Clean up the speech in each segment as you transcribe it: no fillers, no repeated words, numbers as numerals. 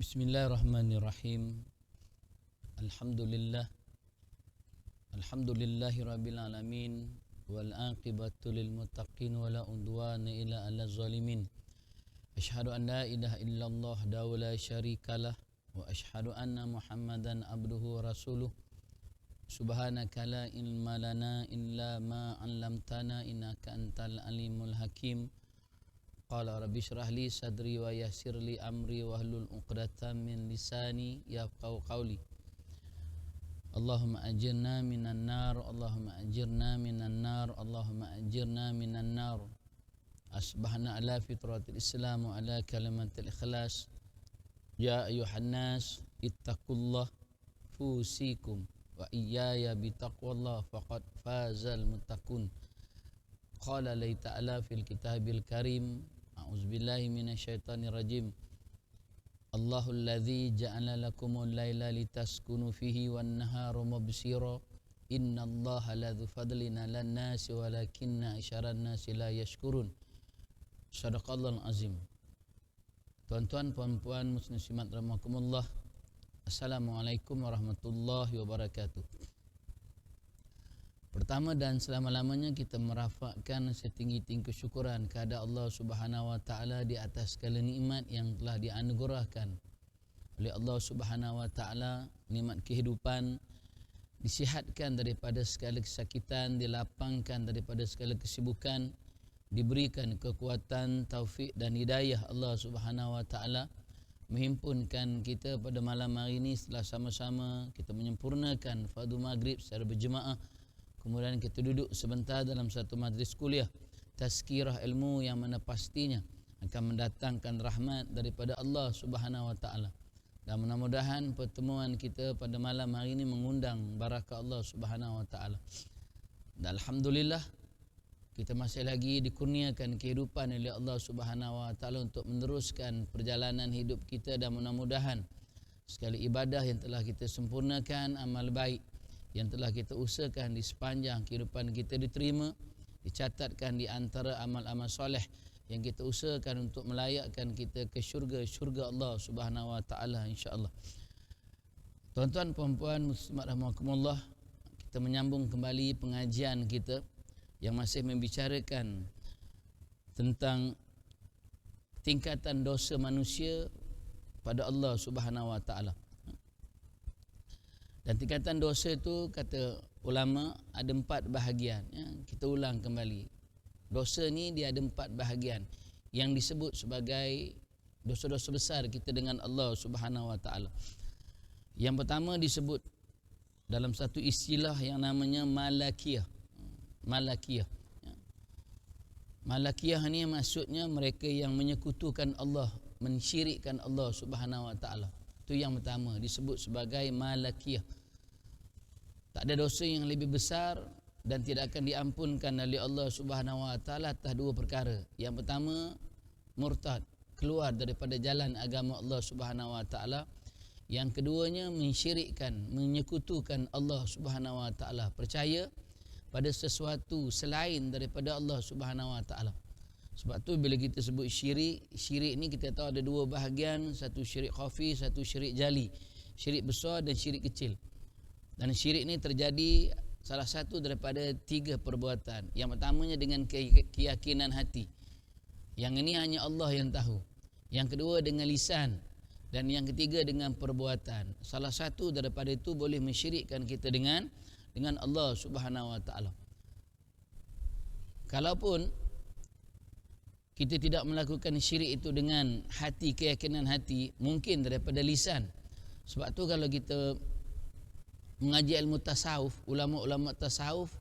Bismillahirrahmanirrahim. Alhamdulillah. Alhamdulillahi rabbil alamin. Wal aqibatu lil muttaqin wala udwana illa 'alal zalimin. Asyhadu an la ilaha illallah wa la syarikalah wa asyhadu anna Muhammadan abduhu wa rasuluh. Subhanaka la ilma lana illa ma 'allamtana innaka antal alimul hakim. Qala rabbi syrah li sadri wa yassir li amri wahlul 'uqdatam min lisani yafqahu qawli. Allahumma ajirna minan nar, Allahumma ajirna minan nar, Allahumma ajirna minan nar. Asbahna ala fitratil Islam wa ala kalimatil ikhlas. Ya ayuhan nas ittaqullah fusikum wa iyaya bitaqwallah faqad fazal muttaqun. Qala la ta'ala fil kitabil karim. A'udzubillahi minasyaitonir rajim. Allahul ladzi ja'ala lakumul laila litaskunu fihi wan nahara mubsira. Innallaha ladzu fadlin 'alan nasi walakinna aksyaran nasi la yashkurun. Shadaqallahul azim. Tuan-tuan, puan-puan, muslimat rahimakumullah. Assalamualaikum warahmatullahi wabarakatuh. Pertama dan selama-lamanya kita merafakkan setinggi-tinggi kesyukuran kepada Allah Subhanahu wa taala di atas segala nikmat yang telah dianugerahkan oleh Allah Subhanahu wa taala, nikmat kehidupan, disihatkan daripada segala kesakitan, dilapangkan daripada segala kesibukan, diberikan kekuatan, taufik dan hidayah Allah Subhanahu wa taala, menghimpunkan kita pada malam hari ini setelah sama-sama kita menyempurnakan fardu maghrib secara berjemaah. Kemudian kita duduk sebentar dalam satu majlis kuliah tazkirah ilmu yang mana pastinya akan mendatangkan rahmat daripada Allah Subhanahu wa taala. Dan mudah-mudahan pertemuan kita pada malam hari ini mengundang barakah Allah Subhanahu wa taala. Dan alhamdulillah kita masih lagi dikurniakan kehidupan oleh Allah Subhanahu wa taala untuk meneruskan perjalanan hidup kita, dan mudah-mudahan sekali ibadah yang telah kita sempurnakan, amal baik yang telah kita usahakan di sepanjang kehidupan kita diterima, dicatatkan di antara amal-amal soleh yang kita usahakan untuk melayakkan kita ke syurga Allah Subhanahu wa taala, insya-Allah. Tuan-tuan, puan-puan, muslimat rahimakumullah, kita menyambung kembali pengajian kita yang masih membicarakan tentang tingkatan dosa manusia pada Allah Subhanahu wa taala. Dan tingkatan dosa itu kata ulama ada 4 bahagian, ya. Kita ulang kembali. Dosa ni dia ada 4 bahagian yang disebut sebagai dosa-dosa besar kita dengan Allah Subhanahu wa taala. Yang pertama disebut dalam satu istilah yang namanya malakiyah. Malakiyah. Malakiyah ni maksudnya mereka yang menyekutukan Allah, mensyirikkan Allah Subhanahu wa taala. Itu yang pertama disebut sebagai malakiyah. Tak ada dosa yang lebih besar dan tidak akan diampunkan oleh Allah Subhanahu wa taala atas 2 perkara. Yang pertama, murtad, keluar daripada jalan agama Allah Subhanahu wa taala. Yang keduanya, mensyirikkan, menyekutukan Allah Subhanahu wa taala, percaya pada sesuatu selain daripada Allah Subhanahu wa taala. Sebab tu bila kita sebut syirik, syirik ni kita tahu ada 2 bahagian, satu syirik khafi, satu syirik jali. Syirik besar dan syirik kecil. Dan syirik ni terjadi salah satu daripada 3 perbuatan. Yang pertamanya dengan keyakinan hati. Yang ini hanya Allah yang tahu. Yang kedua dengan lisan, dan yang ketiga dengan perbuatan. Salah satu daripada itu boleh mensyirikkan kita dengan Allah Subhanahu wa taala. Kalaupun kita tidak melakukan syirik itu dengan hati, keyakinan hati, mungkin daripada lisan. Sebab tu kalau kita mengaji ilmu tasawuf, ulama-ulama tasawuf,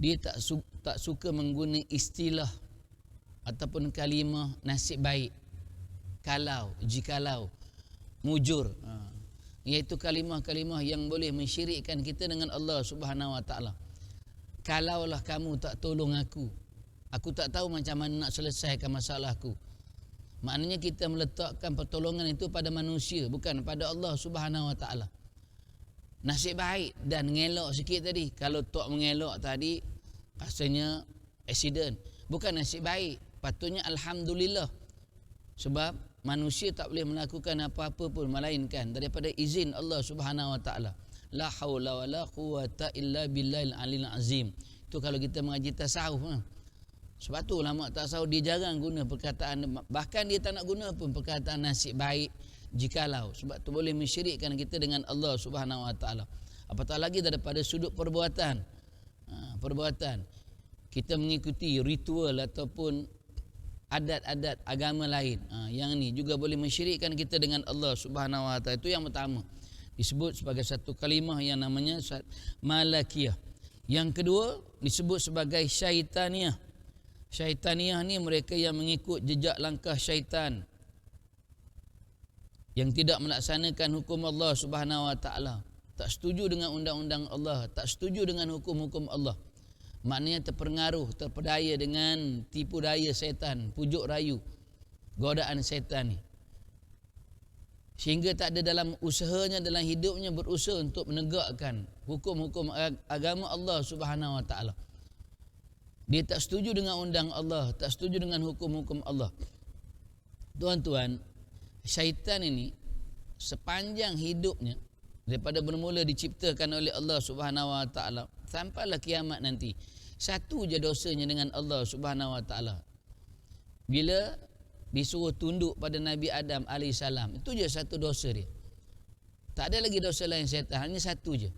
dia tak suka menggunakan istilah ataupun kalimah nasib baik, kalau, jikalau, mujur, iaitu kalimah-kalimah yang boleh mensyirikkan kita dengan Allah Subhanahu wa taala. Kalaulah kamu tak tolong aku tak tahu macam mana nak selesaikan masalah aku. Maknanya kita meletakkan pertolongan itu pada manusia, bukan pada Allah Subhanahu wa taala. Nasib baik dan ngelak sikit tadi. Kalau tok mengelak tadi, rasanya accident. Bukan nasib baik, patutnya alhamdulillah. Sebab manusia tak boleh melakukan apa-apa pun melainkan daripada izin Allah Subhanahu Wa Taala. La haula wala quwata illa billahil aliyil azim. Itu kalau kita mengaji tasawuf. Sebab tu ulama tasawuf dia jarang guna perkataan, bahkan dia tak nak guna pun perkataan nasib baik jikalau. Sebab tu boleh mensyirikkan kita dengan Allah Subhanahu Wa Taala. Apatah lagi daripada sudut perbuatan. Perbuatan kita mengikuti ritual ataupun adat-adat agama lain. Yang ni juga boleh mensyirikkan kita dengan Allah Subhanahu Wa Taala. Itu yang pertama, disebut sebagai satu kalimah yang namanya malakiyah. Yang kedua disebut sebagai syaitaniyah. Syaitaniyah ni mereka yang mengikut jejak langkah syaitan, yang tidak melaksanakan hukum Allah Subhanahu Wa Taala, tak setuju dengan undang-undang Allah, tak setuju dengan hukum-hukum Allah. Maknanya terpengaruh, terpedaya dengan tipu daya syaitan, pujuk rayu, godaan syaitan ni. Sehingga tak ada dalam usahanya, dalam hidupnya berusaha untuk menegakkan hukum-hukum agama Allah Subhanahu Wa Taala. Dia tak setuju dengan undang Allah, tak setuju dengan hukum-hukum Allah. Tuan-tuan, syaitan ini sepanjang hidupnya, daripada bermula diciptakan oleh Allah Subhanahu Wa Taala sampailah kiamat nanti, satu je dosanya dengan Allah Subhanahu Wa Taala. Bila disuruh tunduk pada Nabi Adam AS, itu je satu dosa dia. Tak ada lagi dosa lain syaitan, hanya satu je.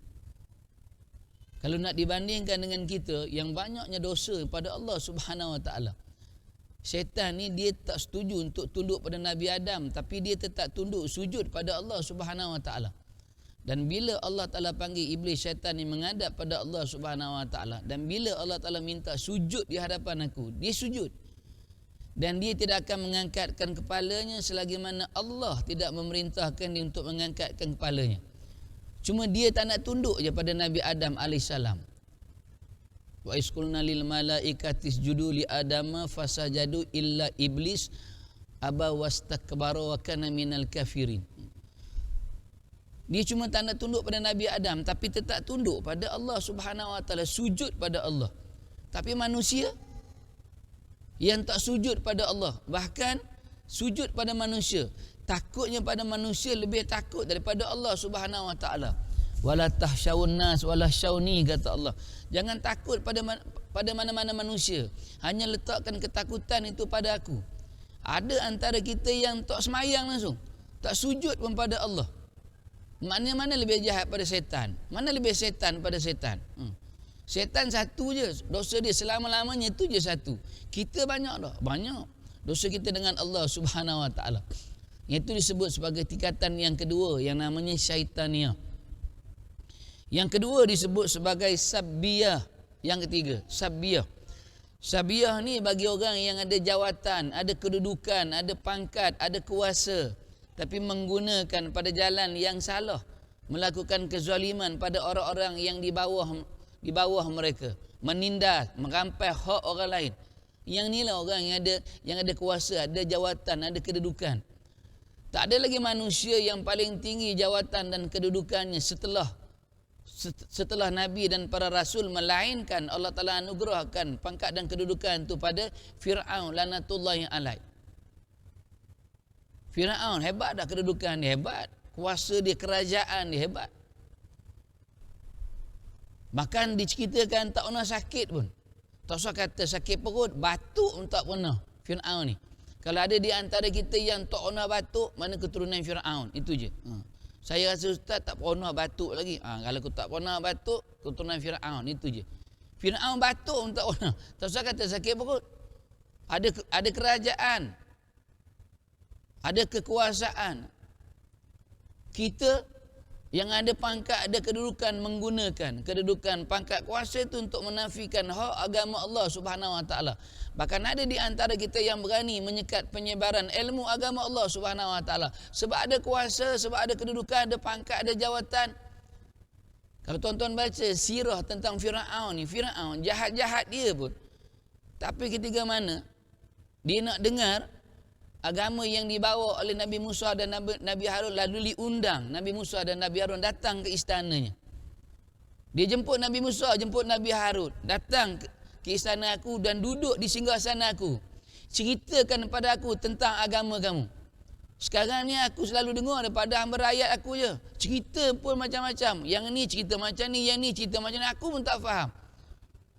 Kalau nak dibandingkan dengan kita yang banyaknya dosa pada Allah Subhanahu Wa Taala, syaitan ni dia tak setuju untuk tunduk pada Nabi Adam, tapi dia tetap tunduk sujud pada Allah Subhanahu Wa Taala. Dan bila Allah Ta'ala panggil iblis syaitan ni menghadap pada Allah Subhanahu Wa Taala, dan bila Allah Ta'ala minta sujud di hadapan aku, dia sujud. Dan dia tidak akan mengangkatkan kepalanya selagi mana Allah tidak memerintahkan dia untuk mengangkatkan kepalanya. Cuma dia tak nak tunduk je pada Nabi Adam AS. Wa isqulna lil malaikati isjudu li adama fasajadu illa iblis aba wastakbara wa kana minal kafirin. Dia cuma tak nak tunduk pada Nabi Adam, tapi tetap tunduk pada Allah Subhanahu Wa Taala, sujud pada Allah. Tapi manusia yang tak sujud pada Allah, bahkan sujud pada manusia, takutnya pada manusia lebih takut daripada Allah Subhanahu Wa Taala. Wala tahsyawun nas wala syauni, kata Allah. Jangan takut pada mana-mana manusia, hanya letakkan ketakutan itu pada aku. Ada antara kita yang tak semayang langsung, tak sujud pun pada Allah. Maknanya mana lebih jahat pada setan? Mana lebih setan pada setan? Setan satu je, dosa dia selama-lamanya itu je satu. Kita banyak dah, banyak dosa kita dengan Allah Subhanahu Wa Taala. Itu disebut sebagai tingkatan yang kedua, yang namanya syaitaniyah. Yang kedua disebut sebagai sabbiyah. Yang ketiga, sabbiyah. Sabbiyah ni bagi orang yang ada jawatan, ada kedudukan, ada pangkat, ada kuasa, tapi menggunakan pada jalan yang salah, melakukan kezaliman pada orang-orang yang di bawah mereka, menindas, merampas hak orang lain. Yang inilah orang yang ada kuasa, ada jawatan, ada kedudukan. Tak ada lagi manusia yang paling tinggi jawatan dan kedudukannya setelah Nabi dan para Rasul, melainkan Allah Ta'ala anugerahkan pangkat dan kedudukan itu pada Fir'aun lanatullahi alaih. Fir'aun hebat dah, kedudukan dia hebat, kuasa dia, kerajaan dia hebat. Bahkan diceritakan tak pernah sakit pun. Tak usah kata sakit perut, batuk pun tak pernah Fir'aun ni. Kalau ada di antara kita yang tak pernah batuk, mana keturunan Fir'aun, itu je. Saya rasa ustaz tak pernah batuk lagi. Kalau aku tak pernah batuk, keturunan Fir'aun, itu je. Fir'aun batuk pun tak pernah. Tak usah kata sakit perut. Ada kerajaan, ada kekuasaan. Kita yang ada pangkat, ada kedudukan, menggunakan kedudukan pangkat kuasa itu untuk menafikan hak agama Allah Subhanahu Wa Taala. Bahkan ada di antara kita yang berani menyekat penyebaran ilmu agama Allah Subhanahu Wa Taala sebab ada kuasa, sebab ada kedudukan, ada pangkat, ada jawatan. Kalau tuan-tuan baca sirah tentang Fir'aun ni, Fir'aun jahat-jahat dia pun, tapi ketika mana dia nak dengar agama yang dibawa oleh Nabi Musa dan Nabi Harun, lalu diundang Nabi Musa dan Nabi Harun datang ke istananya. Dia jemput Nabi Musa, jemput Nabi Harun, datang ke istana aku dan duduk di singgasana aku. Ceritakan kepada aku tentang agama kamu. Sekarang ni aku selalu dengar daripada hamba rakyat aku je. Cerita pun macam-macam. Yang ni cerita macam ni, yang ni cerita macam ni. Aku pun tak faham.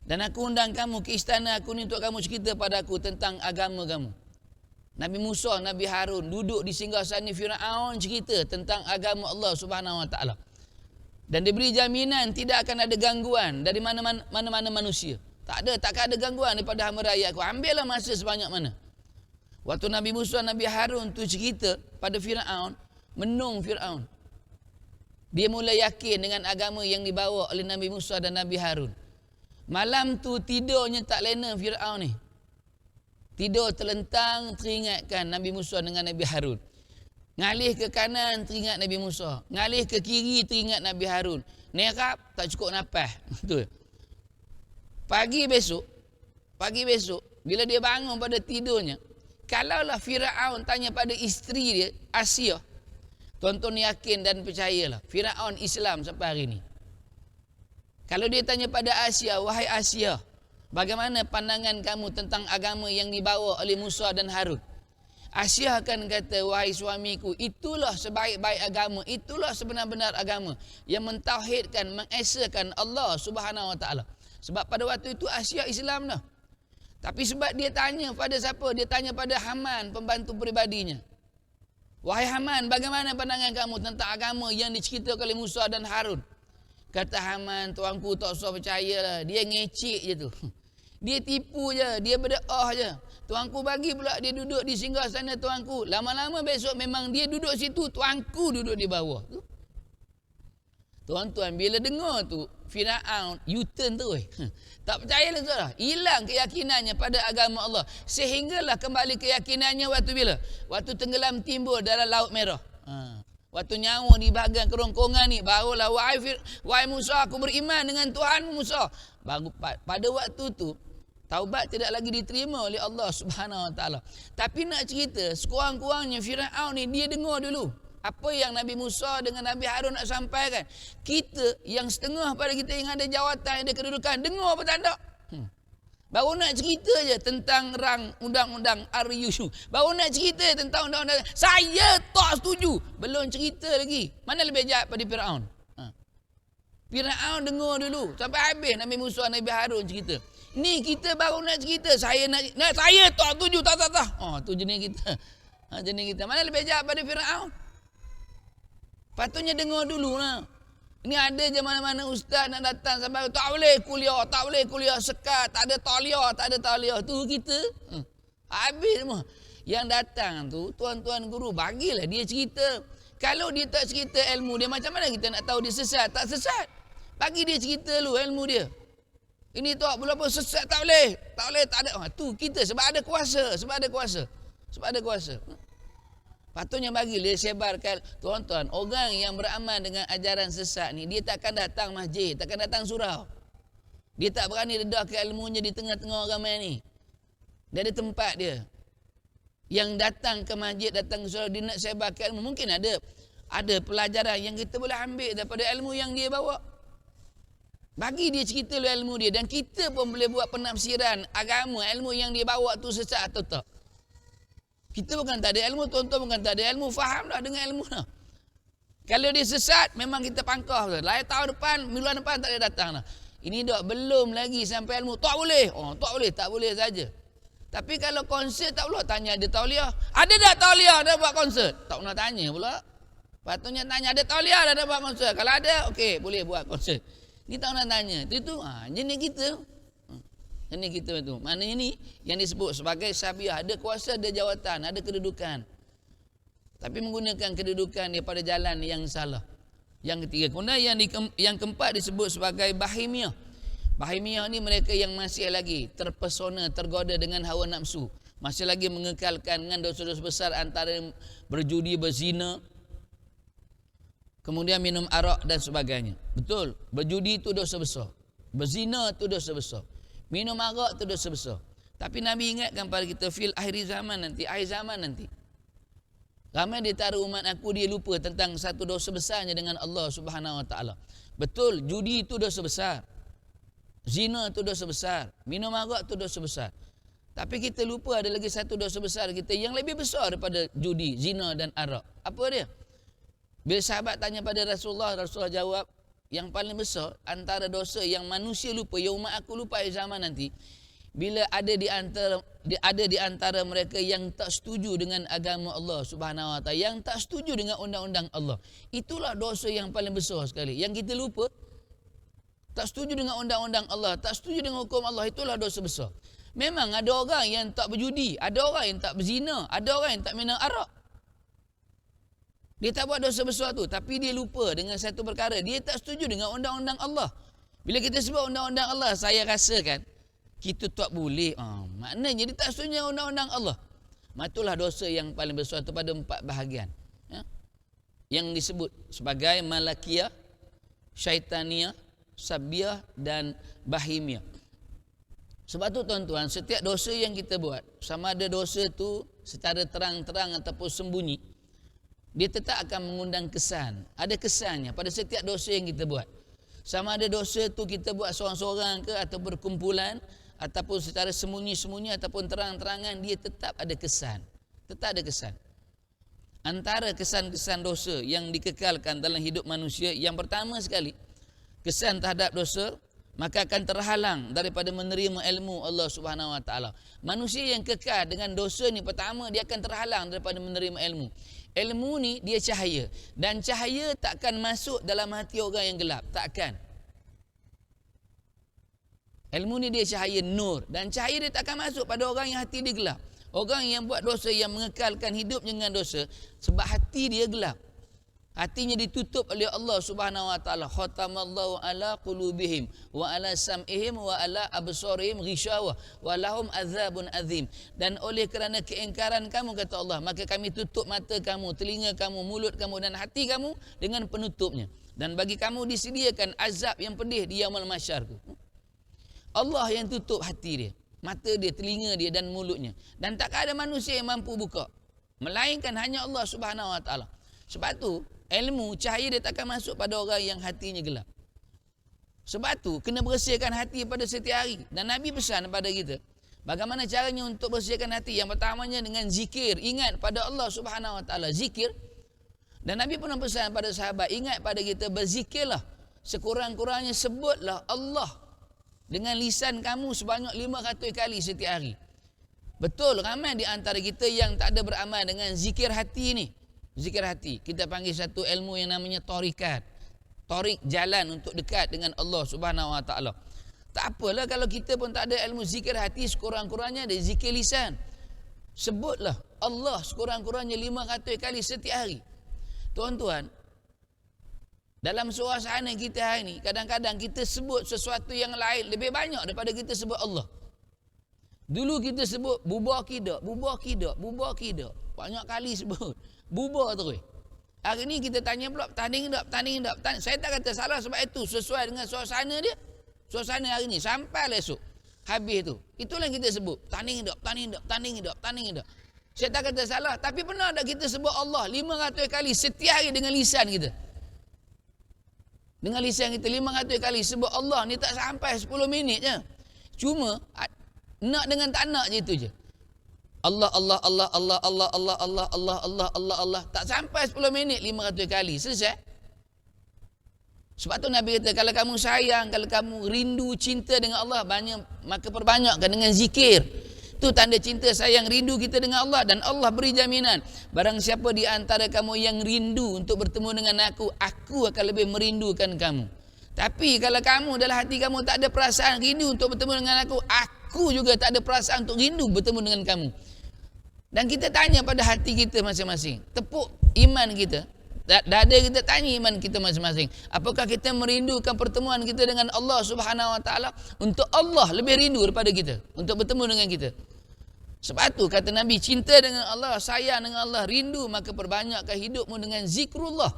Dan aku undang kamu ke istana aku ni untuk kamu cerita pada aku tentang agama kamu. Nabi Musa, Nabi Harun duduk di singgasana Firaun cerita tentang agama Allah Subhanahu Wa Taala. Dan diberi jaminan tidak akan ada gangguan dari mana-mana manusia. Takkan ada gangguan daripada hamba rakyat aku. Ambillah masa sebanyak mana. Waktu Nabi Musa, Nabi Harun tu cerita pada Firaun, menung Firaun. Dia mulai yakin dengan agama yang dibawa oleh Nabi Musa dan Nabi Harun. Malam tu tidurnya tak lena Firaun ni. Tidur terlentang teringatkan Nabi Musa dengan Nabi Harun. Ngalih ke kanan teringat Nabi Musa. Ngalih ke kiri teringat Nabi Harun. Nerap tak cukup nafas. Betul. Pagi besok bila dia bangun pada tidurnya, kalaulah Firaun tanya pada isteri dia, Asia, tuan-tuan yakin dan percayalah, Firaun Islam sampai hari ini. Kalau dia tanya pada Asia, wahai Asia, bagaimana pandangan kamu tentang agama yang dibawa oleh Musa dan Harun? Asia akan kata, wahai suamiku, itulah sebaik-baik agama, itulah sebenar-benar agama yang mentauhidkan, mengesakan Allah Subhanahu Wa Taala. Sebab pada waktu itu Asia Islam dah. Tapi sebab dia tanya pada siapa? Dia tanya pada Haman, pembantu peribadinya. Wahai Haman, bagaimana pandangan kamu tentang agama yang diceritakan oleh Musa dan Harun? Kata Haman, tuanku tak usah percayalah. Dia ngecek je tu. Dia tipu je, dia berdoa je. Tuanku bagi pula dia duduk di singgasana tuanku. Lama-lama besok memang dia duduk situ, tuanku duduk di bawah. Tuan-tuan, bila dengar tu, Firaun U-turn tu. Tak percaya lah saudara. Hilang keyakinannya pada agama Allah. Sehinggalah kembali keyakinannya waktu bila? Waktu tenggelam timbul dalam Laut Merah. Waktu nyawa di bahagian kerongkongan ni, barulah wahai Musa, aku beriman dengan Tuhanmu Musa. Baru pada waktu tu, taubat tidak lagi diterima oleh Allah Subhanahu Wa Taala. Tapi nak cerita, sekurang-kurangnya Firaun ni dia dengar dulu apa yang Nabi Musa dengan Nabi Harun nak sampaikan. Kita yang setengah pada kita yang ada jawatan, ada kedudukan, dengar apa tak ada? Baru nak cerita je tentang rang undang-undang RUU. Baru nak cerita tentang undang-undang. Saya tak setuju. Belum cerita lagi. Mana lebih jahat pada Firaun? Firaun dengar dulu sampai habis Nabi Musa, Nabi Harun cerita. Ni kita baru nak cerita. Saya tak setuju. Tak. Tu jenis kita. Jenis kita. Mana lebih jahat pada Firaun? Patutnya dengar dulu lah. Ini ada je mana-mana ustaz nak datang sampai tak boleh kuliah, sekat, tak ada tauliah. Tu kita. Habis semua. Yang datang tu, tuan-tuan guru, bagilah dia cerita. Kalau dia tak cerita ilmu dia, macam mana kita nak tahu dia sesat? Tak sesat. Bagi dia cerita dulu ilmu dia. Ini tu apa sesat tak boleh, tak ada. Tu kita sebab ada kuasa. Patutnya bagi dia sebarkan. Tuan-tuan, orang yang beramal dengan ajaran sesat ni, dia takkan datang masjid, takkan datang surau. Dia tak berani dedahkan ilmunya di tengah-tengah orang ni. Dia ada tempat dia. Yang datang ke masjid, datang ke surau, dia nak sebarkan ilmu. Mungkin ada pelajaran yang kita boleh ambil daripada ilmu yang dia bawa. Bagi dia cerita ilmu dia. Dan kita pun boleh buat penafsiran agama, ilmu yang dia bawa tu sesat atau tak. Kita bukan tak ada ilmu, tuan-tuan bukan tak ada ilmu. Fahamlah dengan ilmu lah. Kalau dia sesat, memang kita pangkah. Lain tahun depan, minggu depan tak ada datang lah. Ini dah belum lagi sampai ilmu. Tak boleh saja. Tapi kalau konsert tak pula tanya ada tauliah. Ada tak tauliah dah buat konsert? Tak pernah tanya pula. Patutnya tanya ada tauliah dah buat konsert. Kalau ada, okey, boleh buat konsert. Ni tak pernah tanya. Itu jenis kita. Ini kita tu. Maknanya ni yang disebut sebagai sabiah. Ada kuasa, ada jawatan, ada kedudukan. Tapi menggunakan kedudukan dia pada jalan yang salah. Yang ketiga. Kemudian yang keempat disebut sebagai bahimiyah. Bahimiyah ni mereka yang masih lagi terpesona, tergoda dengan hawa nafsu. Masih lagi mengekalkan dengan dosa-dosa besar antara berjudi, berzina, kemudian minum arak dan sebagainya. Betul, berjudi itu dosa besar. Berzina itu dosa besar. Minum arak itu dosa besar. Tapi Nabi ingatkan pada kita fil akhir zaman nanti. Ramai di antara umat aku dia lupa tentang satu dosa besarnya dengan Allah Subhanahu Wa Taala. Betul, judi itu dosa besar. Zina itu dosa besar. Minum arak itu dosa besar. Tapi kita lupa ada lagi satu dosa besar kita yang lebih besar daripada judi, zina dan arak. Apa dia? Bila sahabat tanya pada Rasulullah, Rasulullah jawab, yang paling besar antara dosa yang manusia lupa, yauma aku lupa zaman nanti, bila ada di antara mereka yang tak setuju dengan agama Allah Subhanahu Wa Taala, yang tak setuju dengan undang-undang Allah. Itulah dosa yang paling besar sekali. Yang kita lupa, tak setuju dengan undang-undang Allah, tak setuju dengan hukum Allah, itulah dosa besar. Memang ada orang yang tak berjudi, ada orang yang tak berzina, ada orang yang tak minum arak. Dia tak buat dosa besar tu, tapi dia lupa dengan satu perkara. Dia tak setuju dengan undang-undang Allah. Bila kita sebut undang-undang Allah, saya rasakan kita tak boleh. Maknanya dia tak setuju dengan undang-undang Allah. Itulah dosa yang paling besar tu pada 4 bahagian. Yang disebut sebagai malakiyah, syaitaniyah, sabiah dan bahimiyah. Sebab tu tuan-tuan, setiap dosa yang kita buat, sama ada dosa tu secara terang-terang ataupun sembunyi, dia tetap akan mengundang kesan. Ada kesannya pada setiap dosa yang kita buat. Sama ada dosa tu kita buat seorang-seorang ke atau berkumpulan, ataupun secara sembunyi-sembunyi ataupun terang-terangan, dia tetap ada kesan. Tetap ada kesan. Antara kesan-kesan dosa yang dikekalkan dalam hidup manusia, yang pertama sekali, kesan terhadap dosa, maka akan terhalang daripada menerima ilmu Allah Subhanahu Wa Taala. Manusia yang kekal dengan dosa ni, pertama dia akan terhalang daripada menerima ilmu. Ilmu ni dia cahaya, dan cahaya takkan masuk dalam hati orang yang gelap, takkan. Ilmu ni dia cahaya nur, dan cahaya dia takkan masuk pada orang yang hati dia gelap. Orang yang buat dosa, yang mengekalkan hidup dengan dosa, sebab hati dia gelap. Hatinya ditutup oleh Allah Subhanahu Wa Taala. Khatamallahu ala qulubihim wa ala sam'ihim wa ala absarihim ghishawah wa lahum adzabun azim. Dan oleh kerana keingkaran kamu, kata Allah, maka kami tutup mata kamu, telinga kamu, mulut kamu dan hati kamu dengan penutupnya. Dan bagi kamu disediakan azab yang pedih di yaumul mahsyar. Allah yang tutup hati dia, mata dia, telinga dia dan mulutnya. Dan tak ada manusia yang mampu buka, melainkan hanya Allah Subhanahu Wa Taala. Sebab tu ilmu, cahaya dia takkan masuk pada orang yang hatinya gelap. Sebab tu kena bersihkan hati pada setiap hari. Dan Nabi pesan kepada kita, bagaimana caranya untuk bersihkan hati? Yang pertamanya dengan zikir, ingat pada Allah Subhanahu Wa Taala, zikir. Dan Nabi pernah pesan pada sahabat, ingat pada kita, berzikirlah. Sekurang-kurangnya sebutlah Allah dengan lisan kamu sebanyak 500 kali setiap hari. Betul, ramai di antara kita yang tak ada beramal dengan zikir hati ni. Zikir hati, kita panggil satu ilmu yang namanya tarikat. Tarik, jalan untuk dekat dengan Allah Subhanahu Wa Taala. Tak apalah kalau kita pun tak ada ilmu zikir hati, sekurang-kurangnya ada zikir lisan. Sebutlah Allah sekurang-kurangnya 500 kali setiap hari. Tuan-tuan, dalam suasana kita hari ni, kadang-kadang kita sebut sesuatu yang lain lebih banyak daripada kita sebut Allah. Dulu kita sebut bubar kidak, bubar kidak, bubar kidak. Banyak kali sebut. Bubar terus. Hari ni kita tanya pula, tanding tak, tanding tak. Saya tak kata salah, sebab itu sesuai dengan suasana dia. Suasana hari ni sampai esok. Habis tu. Itulah yang kita sebut. Tanding tak, tanding tak, tanding tak, tanding tak. Saya tak kata salah, tapi pernah tak kita sebut Allah 500 kali setiap hari dengan lisan kita? Dengan lisan kita 500 kali sebut Allah ni tak sampai 10 minit je. Cuma nak dengan tak nak je itu je. Allah Allah Allah Allah Allah Allah Allah Allah Allah Allah Allah, tak sampai 10 minit 500 kali selesai. Sebab tu Nabi kata, kalau kamu sayang, kalau kamu rindu, cinta dengan Allah, maka perbanyakkan dengan zikir. Itu tanda cinta, sayang, rindu kita dengan Allah. Dan Allah beri jaminan, barang siapa di antara kamu yang rindu untuk bertemu dengan aku akan lebih merindukan kamu. Tapi kalau kamu dalam hati kamu tak ada perasaan rindu untuk bertemu dengan aku juga tak ada perasaan untuk rindu bertemu dengan kamu. Dan kita tanya pada hati kita masing-masing, tepuk iman kita, dada kita tanya iman kita masing-masing, apakah kita merindukan pertemuan kita dengan Allah Subhanahu Wa Taala? Untuk Allah lebih rindu daripada kita untuk bertemu dengan kita. Sebab tu kata Nabi, cinta dengan Allah, sayang dengan Allah, rindu, maka perbanyakkan hidupmu dengan zikrullah.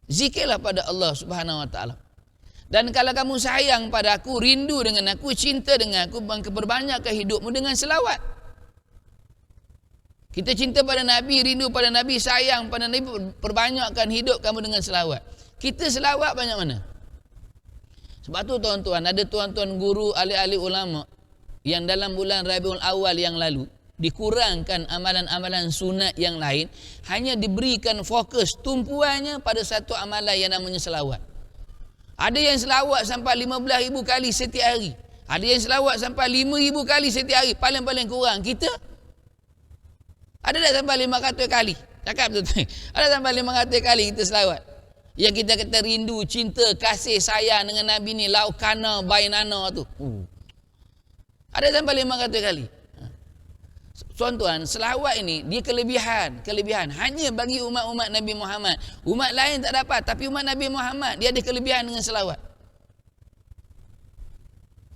Zikirlah pada Allah Subhanahu Wa Taala. Dan kalau kamu sayang pada aku, rindu dengan aku, cinta dengan aku, maka perbanyakkan hidupmu dengan selawat. Kita cinta pada Nabi, rindu pada Nabi, sayang pada Nabi, perbanyakkan hidup kamu dengan selawat. Kita selawat banyak mana? Sebab tu tuan-tuan, ada tuan-tuan guru, ahli-ahli ulama yang dalam bulan Rabiul Awal yang lalu dikurangkan amalan-amalan sunat yang lain, hanya diberikan fokus tumpuannya pada satu amalan yang namanya selawat. Ada yang selawat sampai 15,000 kali setiap hari. Ada yang selawat sampai 5,000 kali setiap hari. Paling-paling kurang kita ada tak sampai 500 kali? Cakap betul. Ada sampai 500 kali kita selawat. Yang kita kata rindu, cinta, kasih, sayang dengan Nabi ni, laukana bainana tu. Ada sampai 500 kali. Tuan-tuan, selawat ini dia kelebihan. Hanya bagi umat-umat Nabi Muhammad. Umat lain tak dapat, tapi umat Nabi Muhammad dia ada kelebihan dengan selawat.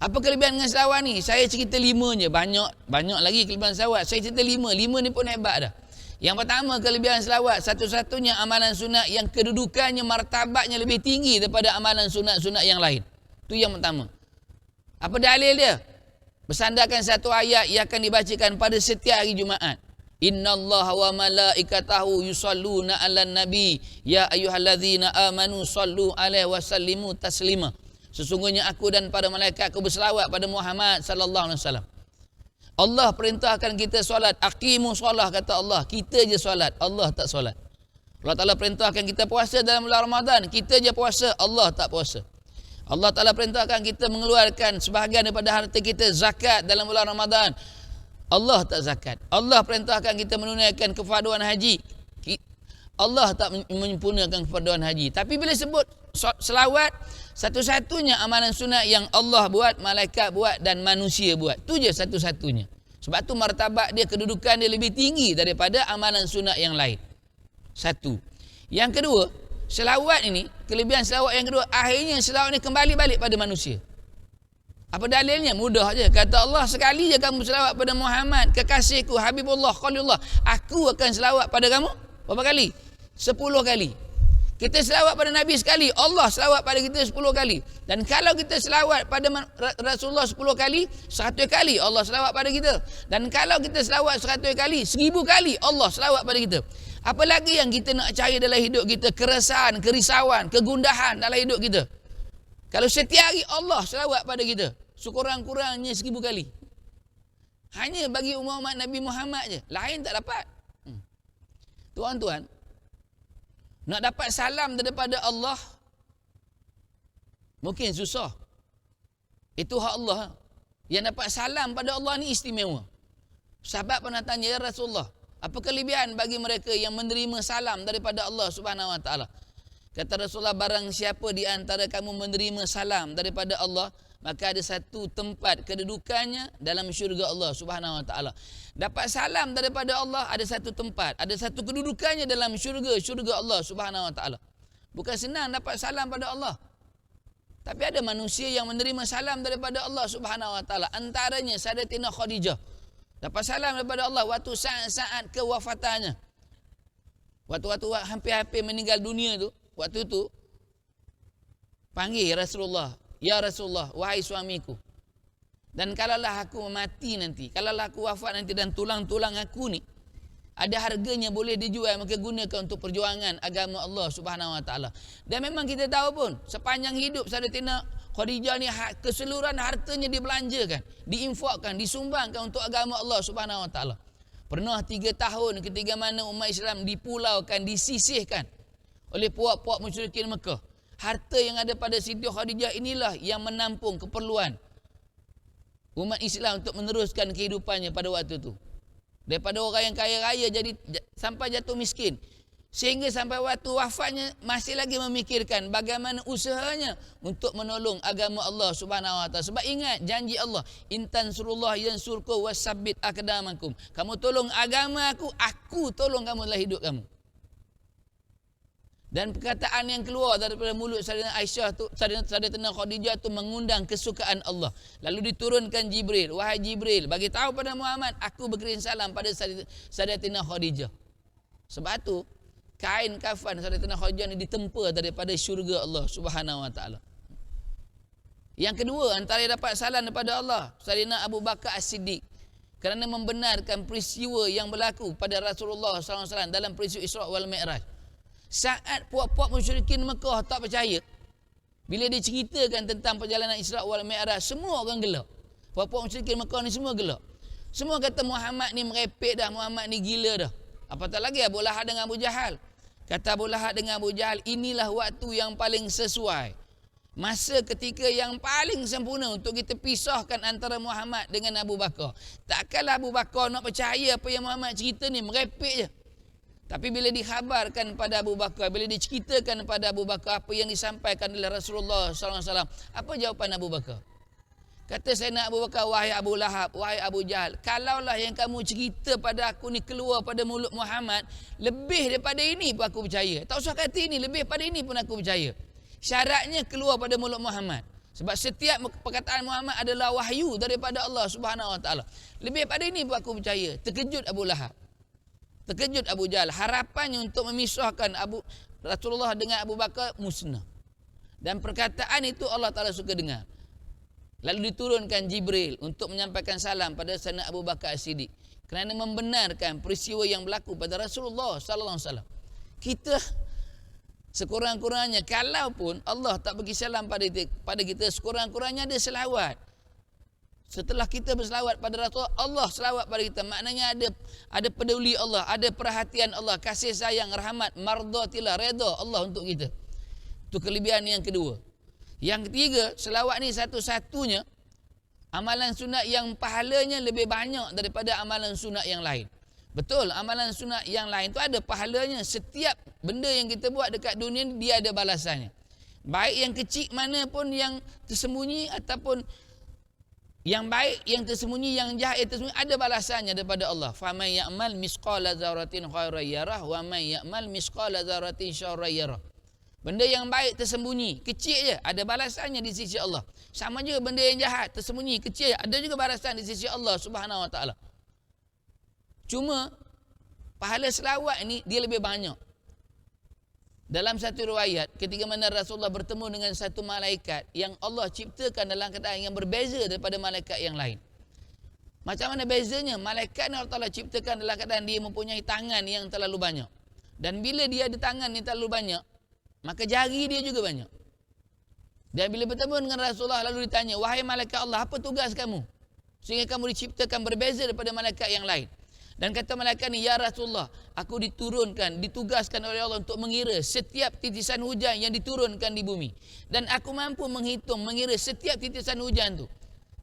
Apa kelebihan dengan selawat ni? Saya cerita 5 je. Banyak lagi kelebihan selawat. Saya cerita 5. 5 ni pun hebat dah. Yang pertama, kelebihan selawat, satu-satunya amalan sunat yang kedudukannya, martabatnya lebih tinggi daripada amalan sunat-sunat yang lain. Itu yang pertama. Apa dalil dia? Bersandarkan satu ayat yang akan dibacakan pada setiap hari Jumaat. Innallaha wa malaikatahu yusalluna 'alan nabi ya ayyuhallazina amanu sallu alaihi wa sallimu taslima. Sesungguhnya aku dan para malaikat aku berselawat pada Muhammad sallallahu alaihi wasallam. Allah perintahkan kita solat. Aqimu solah, kata Allah. Kita je solat, Allah tak solat. Allah Ta'ala perintahkan kita puasa dalam bulan Ramadan. Kita je puasa, Allah tak puasa. Allah Ta'ala perintahkan kita mengeluarkan sebahagian daripada harta kita zakat dalam bulan Ramadan. Allah tak zakat. Allah perintahkan kita menunaikan kefarduan haji. Allah tak menyempurnakan kefarduan haji. Tapi bila sebut selawat, satu-satunya amalan sunat yang Allah buat, malaikat buat dan manusia buat. Itu je satu-satunya. Sebab tu martabat dia, kedudukan dia lebih tinggi daripada amalan sunat yang lain. Satu. Yang kedua, selawat ini, kelebihan selawat yang kedua, akhirnya selawat ini kembali balik pada manusia. Apa dalilnya? Mudah je. Kata Allah, sekali je kamu selawat pada Muhammad, kekasihku, Habibullah, Khalilullah, aku akan selawat pada kamu berapa kali? 10 kali. Kita selawat pada Nabi sekali, Allah selawat pada kita 10 kali. Dan kalau kita selawat pada Rasulullah 10 kali, 100 kali Allah selawat pada kita. Dan kalau kita selawat 100 kali, 1000 kali Allah selawat pada kita. Apa lagi yang kita nak cari dalam hidup kita? Keresahan, kerisauan, kegundahan dalam hidup kita. Kalau setiap hari Allah selawat pada kita, sekurang-kurangnya 1000 kali. Hanya bagi umat Nabi Muhammad je. Lain tak dapat. Tuan-tuan, nak dapat salam daripada Allah mungkin susah. Itu hak Allah. Yang dapat salam pada Allah ni istimewa. Sahabat pernah tanya, ya Rasulullah, apa kelebihan bagi mereka yang menerima salam daripada Allah Subhanahu Wa Taala? Kata Rasulullah, barang siapa di antara kamu menerima salam daripada Allah, maka ada satu tempat kedudukannya dalam syurga Allah Subhanahu Wa Taala. Dapat salam daripada Allah, ada satu tempat, ada satu kedudukannya dalam syurga Allah Subhanahu Wa Taala. Bukan senang dapat salam pada Allah. Tapi ada manusia yang menerima salam daripada Allah Subhanahu Wa Taala. Antaranya Sayyidatina Khadijah. Dapat salam daripada Allah waktu saat-saat kewafatannya. Waktu-waktu hampir-hampir meninggal dunia tu, waktu tu panggil Rasulullah, ya Rasulullah, wahai suamiku. Dan kalaulah aku mati nanti, kalaulah aku wafat nanti dan tulang-tulang aku ni ada harganya boleh dijual, maka gunakan untuk perjuangan agama Allah Subhanahu Wa Taala. Dan memang kita tahu pun sepanjang hidup Sayyidatina Khadijah ni keseluruhan hartanya dibelanjakan, diinfakkan, disumbangkan untuk agama Allah Subhanahu Wa Taala. Pernah 3 tahun ketika mana umat Islam dipulaukan, disisihkan oleh puak-puak musyrikin Mekah. Harta yang ada pada Siti Khadijah inilah yang menampung keperluan umat Islam untuk meneruskan kehidupannya pada waktu itu. Daripada orang yang kaya raya jadi sampai jatuh miskin. Sehingga sampai waktu wafatnya masih lagi memikirkan bagaimana usahanya untuk menolong agama Allah Subhanahu Wa Taala. Sebab ingat janji Allah, intan surullah yansurku wasabbit aqdamakum. Kamu tolong agama aku tolong kamu dalam hidup kamu. Dan perkataan yang keluar daripada mulut Sayyidatina Aisyah tu, Sayyidatina Khadijah tu mengundang kesukaan Allah. Lalu diturunkan Jibril, wahai Jibril, bagi tahu pada Muhammad, aku berkirim salam pada Sayyidatina Khadijah. Sebab tu kain kafan Sayyidatina Khadijah ni ditempa daripada syurga Allah Subhanahu Wa Taala. Yang kedua, antara yang dapat salam daripada Allah, Sayyidina Abu Bakar As-Siddiq, kerana membenarkan peristiwa yang berlaku pada Rasulullah SAW dalam peristiwa Isra' wal Mi'raj. Saat puak-puak musyrikin Mekah tak percaya, bila diceritakan tentang perjalanan Isra' wal Mi'raj, semua orang gelak. Puak-puak musyrikin Mekah ni semua gelak. Semua kata Muhammad ni merepek dah, Muhammad ni gila dah. Apatah lagi Abu Lahab dengan Abu Jahal. Kata Abu Lahab dengan Abu Jahal, inilah waktu yang paling sesuai. Masa ketika yang paling sempurna untuk kita pisahkan antara Muhammad dengan Abu Bakar. Takkanlah Abu Bakar nak percaya apa yang Muhammad cerita ni, merepek je. Tapi bila dikhabarkan pada Abu Bakar, bila diceritakan pada Abu Bakar apa yang disampaikan oleh Rasulullah SAW, apa jawapan Abu Bakar? Kata Sayyidina Abu Bakar, wahai Abu Lahab, wahai Abu Jahal, kalaulah yang kamu cerita pada aku ni keluar pada mulut Muhammad, lebih daripada ini pun aku percaya. Tak usah kata ini, lebih daripada ini pun aku percaya. Syaratnya keluar pada mulut Muhammad. Sebab setiap perkataan Muhammad adalah wahyu daripada Allah Subhanahu Wa Taala. Lebih daripada ini pun aku percaya. Terkejut Abu Lahab. Terkejut Abu Jahal. Harapannya untuk memisahkan Rasulullah dengan Abu Bakar musnah. Dan perkataan itu Allah Ta'ala suka dengar. Lalu diturunkan Jibril untuk menyampaikan salam pada Sayyidina Abu Bakar As-Siddiq. Kerana membenarkan peristiwa yang berlaku pada Rasulullah SAW. Kita sekurang-kurangnya, kalaupun Allah tak bagi salam pada kita, sekurang-kurangnya ada selawat. Setelah kita berselawat pada Rasulullah, Allah selawat pada kita. Maknanya ada peduli Allah, ada perhatian Allah, kasih sayang, rahmat, mardatillah, redha Allah untuk kita. Itu kelebihan yang kedua. Yang ketiga, selawat ni satu-satunya amalan sunat yang pahalanya lebih banyak daripada amalan sunat yang lain. Betul, amalan sunat yang lain tu ada pahalanya. Setiap benda yang kita buat dekat dunia ni, dia ada balasannya. Baik yang kecil mana pun yang tersembunyi, ataupun yang baik yang tersembunyi, yang jahat yang tersembunyi, ada balasannya daripada Allah. Faman ya'mal misqala dzarratin khairan yarah wa man ya'mal misqala dzarratin syarran yarah. Benda yang baik tersembunyi, kecil je, ada balasannya di sisi Allah. Sama juga benda yang jahat tersembunyi, kecil je, ada juga balasan di sisi Allah Subhanahu Wa Taala. Cuma pahala selawat ni dia lebih banyak. Dalam satu riwayat, ketika mana Rasulullah bertemu dengan satu malaikat yang Allah ciptakan dalam keadaan yang berbeza daripada malaikat yang lain. Macam mana bezanya? Malaikat ni Allah Ta'ala ciptakan dalam keadaan dia mempunyai tangan yang terlalu banyak. Dan bila dia ada tangan yang terlalu banyak, maka jari dia juga banyak. Dan bila bertemu dengan Rasulullah, lalu ditanya, wahai malaikat Allah, apa tugas kamu? Sehingga kamu diciptakan berbeza daripada malaikat yang lain. Dan kata malaikat ni, ya Rasulullah, aku ditugaskan oleh Allah untuk mengira setiap titisan hujan yang diturunkan di bumi. Dan aku mampu mengira setiap titisan hujan tu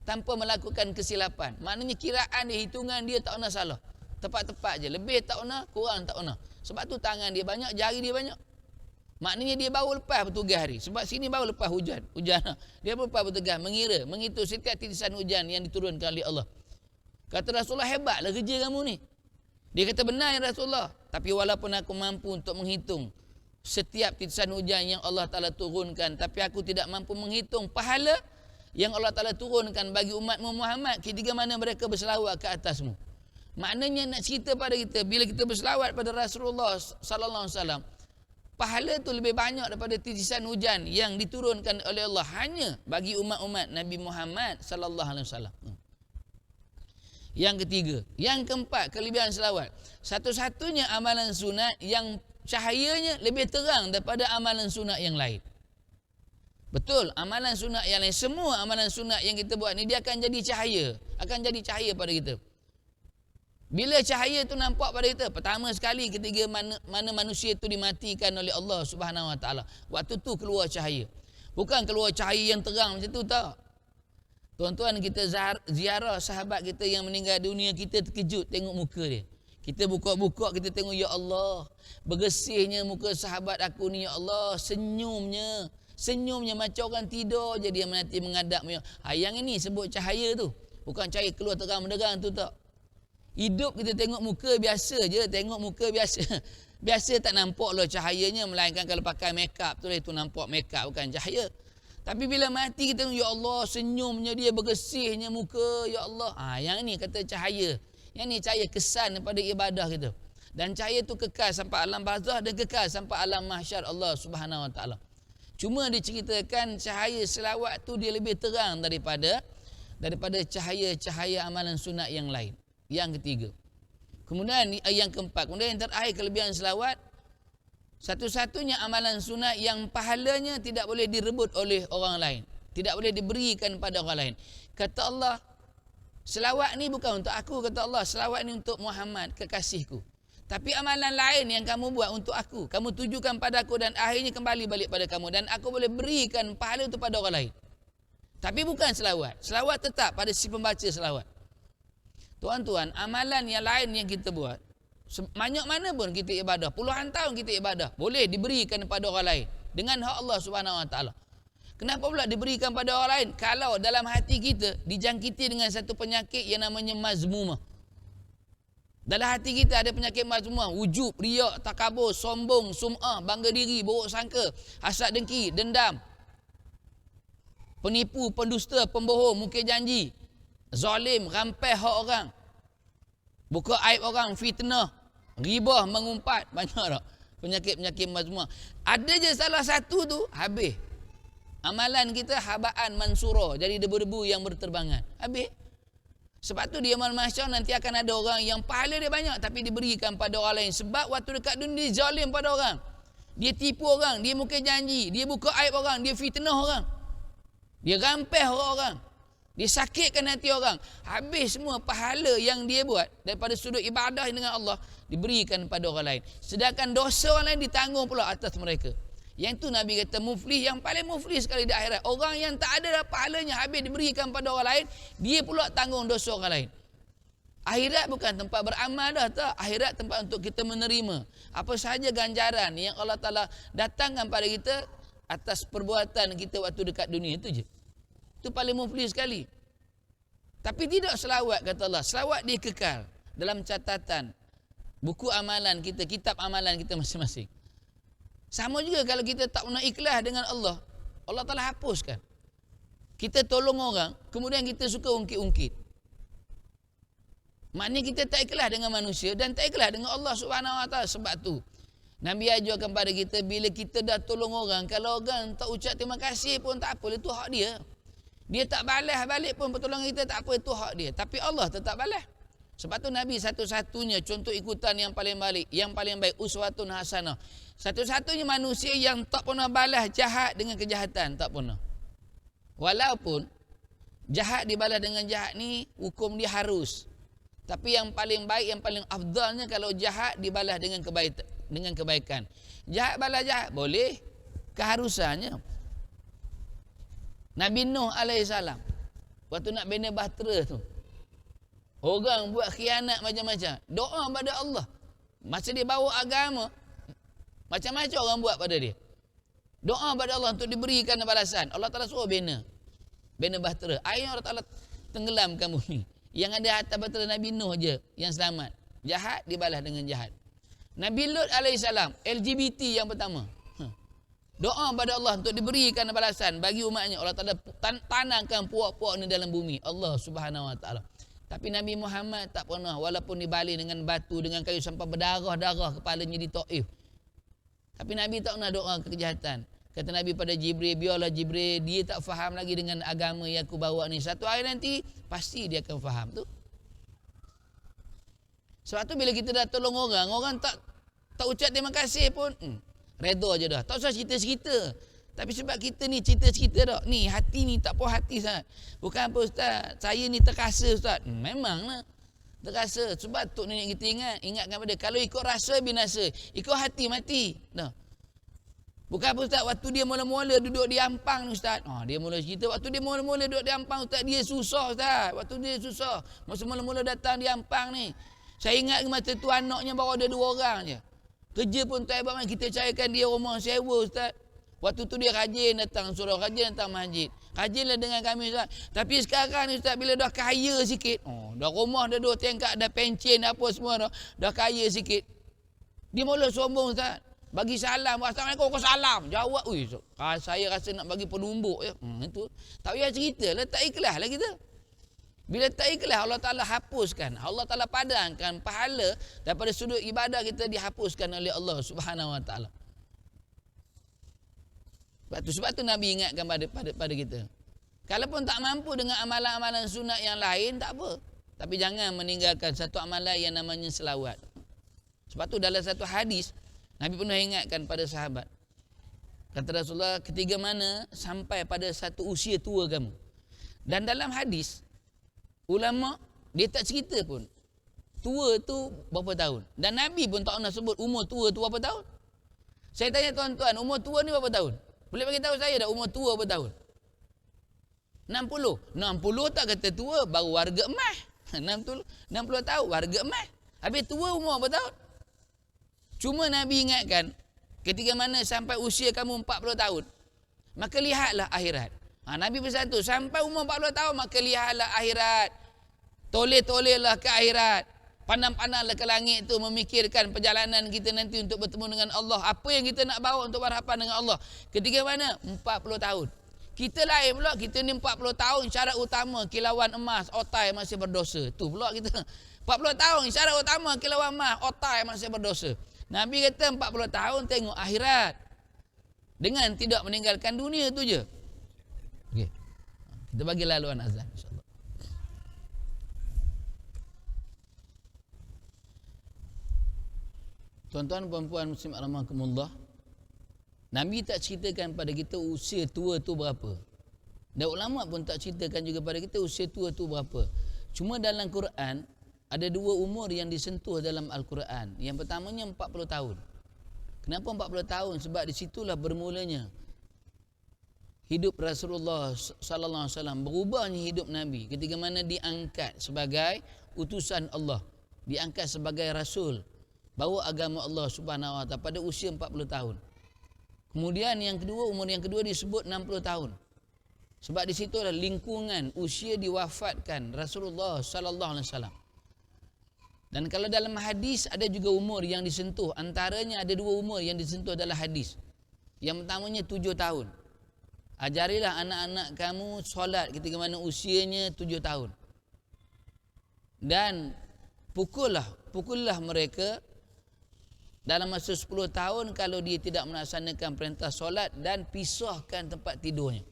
tanpa melakukan kesilapan. Maknanya kiraan dia, hitungan dia tak pernah salah. Tepat-tepat je. Lebih tak pernah, kurang tak pernah. Sebab tu tangan dia banyak, jari dia banyak. Maknanya dia baru lepas bertugas hari. Sebab sini baru lepas hujan. Dia baru lepas bertugas, mengira, menghitung setiap titisan hujan yang diturunkan oleh Allah. Kata Rasulullah, hebatlah kerja kamu ni. Dia kata, benar ya Rasulullah. Tapi walaupun aku mampu untuk menghitung setiap titisan hujan yang Allah Ta'ala turunkan, tapi aku tidak mampu menghitung pahala yang Allah Ta'ala turunkan bagi umatmu Muhammad ketika mana mereka berselawat ke atasmu. Maknanya nak cerita pada kita, bila kita berselawat pada Rasulullah Sallallahu Alaihi Wasallam, pahala tu lebih banyak daripada titisan hujan yang diturunkan oleh Allah hanya bagi umat-umat Nabi Muhammad Sallallahu Alaihi Wasallam. Yang ketiga, yang keempat, kelebihan selawat. Satu-satunya amalan sunat yang cahayanya lebih terang daripada amalan sunat yang lain. Betul, amalan sunat yang lain, semua amalan sunat yang kita buat ni dia akan jadi cahaya pada kita. Bila cahaya tu nampak pada kita, pertama sekali ketika mana manusia tu dimatikan oleh Allah Subhanahu Wa Taala, waktu tu keluar cahaya. Bukan keluar cahaya yang terang macam tu, tak. Tuan-tuan, kita ziarah sahabat kita yang meninggal dunia, kita terkejut tengok muka dia. Kita buka-buka, kita tengok, ya Allah, bergesihnya muka sahabat aku ni, ya Allah, senyumnya macam orang tidur je dia nanti menghadap. Yang ini sebut cahaya tu, bukan cahaya keluar terang menderang tu, tak. Hidup kita tengok muka biasa je, biasa tak nampak lah cahayanya, melainkan kalau pakai makeup tu lah, itu nampak makeup, bukan cahaya. Tapi bila mati kita tengok, ya Allah, senyumnya dia, bergesihnya muka, ya Allah. Yang ni kata cahaya. Yang ni cahaya kesan daripada ibadah kita. Dan cahaya tu kekal sampai alam barzah dan kekal sampai alam mahsyar Allah Subhanahu Wa Taala. Cuma diceritakan cahaya selawat tu dia lebih terang daripada cahaya-cahaya amalan sunat yang lain. Yang ketiga. Kemudian yang keempat, kemudian yang terakhir kelebihan selawat, satu-satunya amalan sunat yang pahalanya tidak boleh direbut oleh orang lain, tidak boleh diberikan pada orang lain. Kata Allah, Selawat ni bukan untuk aku, kata Allah. Selawat ni untuk Muhammad, kekasihku. Tapi amalan lain yang kamu buat untuk aku, kamu tujukan pada aku dan akhirnya kembali balik pada kamu. Dan aku boleh berikan pahala itu pada orang lain. Tapi bukan selawat. Selawat tetap pada si pembaca selawat. Tuan-tuan, amalan yang lain yang kita buat, banyak mana pun kita ibadah, puluhan tahun kita ibadah, boleh diberikan kepada orang lain dengan hak Allah Subhanahu Wa Taala. Kenapa pula diberikan pada orang lain? Kalau dalam hati kita dijangkiti dengan satu penyakit yang namanya mazmumah. Dalam hati kita ada penyakit mazmumah, wujub, riak, takabur, sombong, sum'ah, bangga diri, buruk sangka, hasad dengki, dendam, penipu, pendusta, pembohong, mungkir janji, zalim, rampai hak orang, buka aib orang, fitnah, ghibah, mengumpat, banyak tak penyakit-penyakit mazmumah. Ada je salah satu tu, habis. Amalan kita habaan mansura, jadi debu-debu yang berterbangan. Habis. Sebab tu dia malam mahsyar nanti akan ada orang yang pahala dia banyak tapi diberikan pada orang lain. Sebab waktu dekat dunia dia zalim pada orang. Dia tipu orang, dia mungkir janji, dia buka aib orang, dia fitnah orang. Dia rampeh orang. Dia sakitkan hati orang. Habis semua pahala yang dia buat daripada sudut ibadah dengan Allah diberikan pada orang lain. Sedangkan dosa orang lain ditanggung pula atas mereka. Yang tu Nabi kata muflih, yang paling muflih sekali di akhirat. Orang yang tak ada pahalanya habis diberikan pada orang lain, dia pula tanggung dosa orang lain. Akhirat bukan tempat beramal dah tak. Akhirat tempat untuk kita menerima apa sahaja ganjaran yang Allah Ta'ala datangkan pada kita atas perbuatan kita waktu dekat dunia. Itu je. Itu paling muflih sekali. Tapi tidak selawat, kata Allah. Selawat dia kekal dalam catatan buku amalan kita, kitab amalan kita masing-masing. Sama juga kalau kita tak pernah ikhlas dengan Allah, Allah Ta'ala hapuskan. Kita tolong orang, kemudian kita suka ungkit-ungkit. Maknanya kita tak ikhlas dengan manusia dan tak ikhlas dengan Allah Subhanahu Wa Ta'ala. Sebab tu Nabi ajarkan kepada kita, bila kita dah tolong orang, kalau orang tak ucap terima kasih pun tak apa, itu hak dia. Dia tak balas balik pun pertolongan kita, tak apa, itu hak dia. Tapi Allah tetap balas. Sebab tu Nabi satu-satunya contoh ikutan yang paling baik, uswatun hasanah. Satu-satunya manusia yang tak pernah balas jahat dengan kejahatan, tak pernah. Walaupun jahat dibalas dengan jahat ni hukum dia harus. Tapi yang paling baik, yang paling afdalnya kalau jahat dibalas dengan kebaikan. Jahat balas jahat boleh, keharusannya. Nabi Nuh alaihissalam waktu nak bina bahtera tu, orang buat khianat macam-macam, doa pada Allah. Masa dia bawa agama, macam-macam orang buat pada dia. Doa pada Allah untuk diberikan balasan. Allah Ta'ala suruh bina bahtera. Akhirnya Allah Ta'ala tenggelamkan bumi. Yang ada atas bahtera Nabi Nuh je yang selamat. Jahat dibalas dengan jahat. Nabi Lut alaihissalam, LGBT yang pertama. Doa pada Allah untuk diberikan balasan bagi umatnya. Allah Ta'ala tanamkan puak-puak ni dalam bumi. Allah Subhanahu Wa Ta'ala. Tapi Nabi Muhammad tak pernah, walaupun dibalik dengan batu, dengan kayu sampai berdarah-darah kepalanya di Taif. Tapi Nabi tak pernah doa kejahatan. Kata Nabi pada Jibril, biarlah Jibril, dia tak faham lagi dengan agama yang aku bawa ni. Satu hari nanti, pasti dia akan faham tu. Sebab tu bila kita dah tolong orang, orang tak ucap terima kasih pun, redha je dah. Tak usah cerita-cerita. Tapi sebab kita ni cerita-cerita dah. Ni hati ni tak puas hati sangat. Bukan apa Ustaz, saya ni terkasa Ustaz. Memanglah terkasa. Sebab tu nenek kita ingatkan pada, kalau ikut rasa binasa, ikut hati mati. Dah. Bukan apa Ustaz, waktu dia mula-mula duduk di Ampang ni Ustaz. Dia mula cerita, waktu dia mula-mula duduk di Ampang Ustaz, dia susah Ustaz. Waktu dia susah. Masa mula-mula datang di Ampang ni, saya ingat masa tu anaknya baru ada 2 orang je. Kerja pun tak hebat, kita carikan dia rumah sewa Ustaz. Waktu tu dia rajin datang surau, rajin datang masjid. Rajinlah dengan kami Ustaz. Tapi sekarang ni Ustaz, bila dah kaya sikit, dah rumah dah 2 tingkat, dah pencen apa semua dah kaya sikit, dia mula sombong Ustaz. Bagi salam, Assalamualaikum, salam. Jawab, saya rasa nak bagi penumbuk je. Itu. Tak payah cerita lah, tak ikhlas lah kita. Bila tak ikhlas, Allah Ta'ala hapuskan. Allah Ta'ala padamkan pahala daripada sudut ibadah kita, dihapuskan oleh Allah Subhanahu Wa Ta'ala. Sebab tu Nabi ingatkan pada kita. Kalaupun tak mampu dengan amalan-amalan sunat yang lain, tak apa. Tapi jangan meninggalkan satu amalan yang namanya selawat. Sebab tu dalam satu hadis, Nabi pernah ingatkan pada sahabat. Kata Rasulullah, ketiga mana sampai pada satu usia tua kamu. Dan dalam hadis, ulama dia tak cerita pun tua tu berapa tahun. Dan Nabi pun tak pernah sebut umur tua tu berapa tahun. Saya tanya tuan-tuan, umur tua ni berapa tahun? Boleh bagi tahu saya dah umur tua berapa tahun? 60. 60 tak kata tua, baru warga emas. 60 tahun warga emas. Habis tua umur berapa tahun? Cuma Nabi ingatkan, ketika mana sampai usia kamu 40 tahun, maka lihatlah akhirat. Nabi pesan tu, sampai umur 40 tahun maka lihatlah akhirat. Toleh-tolehlah ke akhirat. Pandang-pandanglah ke langit tu, memikirkan perjalanan kita nanti untuk bertemu dengan Allah. Apa yang kita nak bawa untuk berhadapan dengan Allah. Ketika mana? 40 tahun. Kita lain pula, kita ni 40 tahun syarat utama kilauan emas, otai masih berdosa. Tu pula kita. 40 tahun syarat utama kilauan emas, otai masih berdosa. Nabi kata 40 tahun tengok akhirat. Dengan tidak meninggalkan dunia tu je. Okey. Kita bagi laluan azan insya-Allah. Tuan-tuan puan-puan muslim rahimakumullah, Nabi tak ceritakan pada kita usia tua tu berapa. Dan ulama pun tak ceritakan juga pada kita usia tua tu berapa. Cuma dalam Quran ada dua umur yang disentuh dalam Al-Quran. Yang pertamanya 40 tahun. Kenapa 40 tahun? Sebab di situlah bermulanya hidup Rasulullah sallallahu alaihi wasallam, berubahnya hidup Nabi ketika mana diangkat sebagai utusan Allah, diangkat sebagai rasul, bawa agama Allah Subhanahu wa taala pada usia 40 tahun. Kemudian yang kedua, umur yang kedua disebut 60 tahun. Sebab di situ adalah lingkungan usia diwafatkan Rasulullah sallallahu alaihi wasallam. Dan kalau dalam hadis ada juga umur yang disentuh, antaranya ada dua umur yang disentuh dalam hadis. Yang pertamanya 7 tahun. Ajarilah anak-anak kamu solat ketika mana usianya 7 tahun. Dan pukullah mereka dalam masa 10 tahun kalau dia tidak melaksanakan perintah solat, dan pisahkan tempat tidurnya.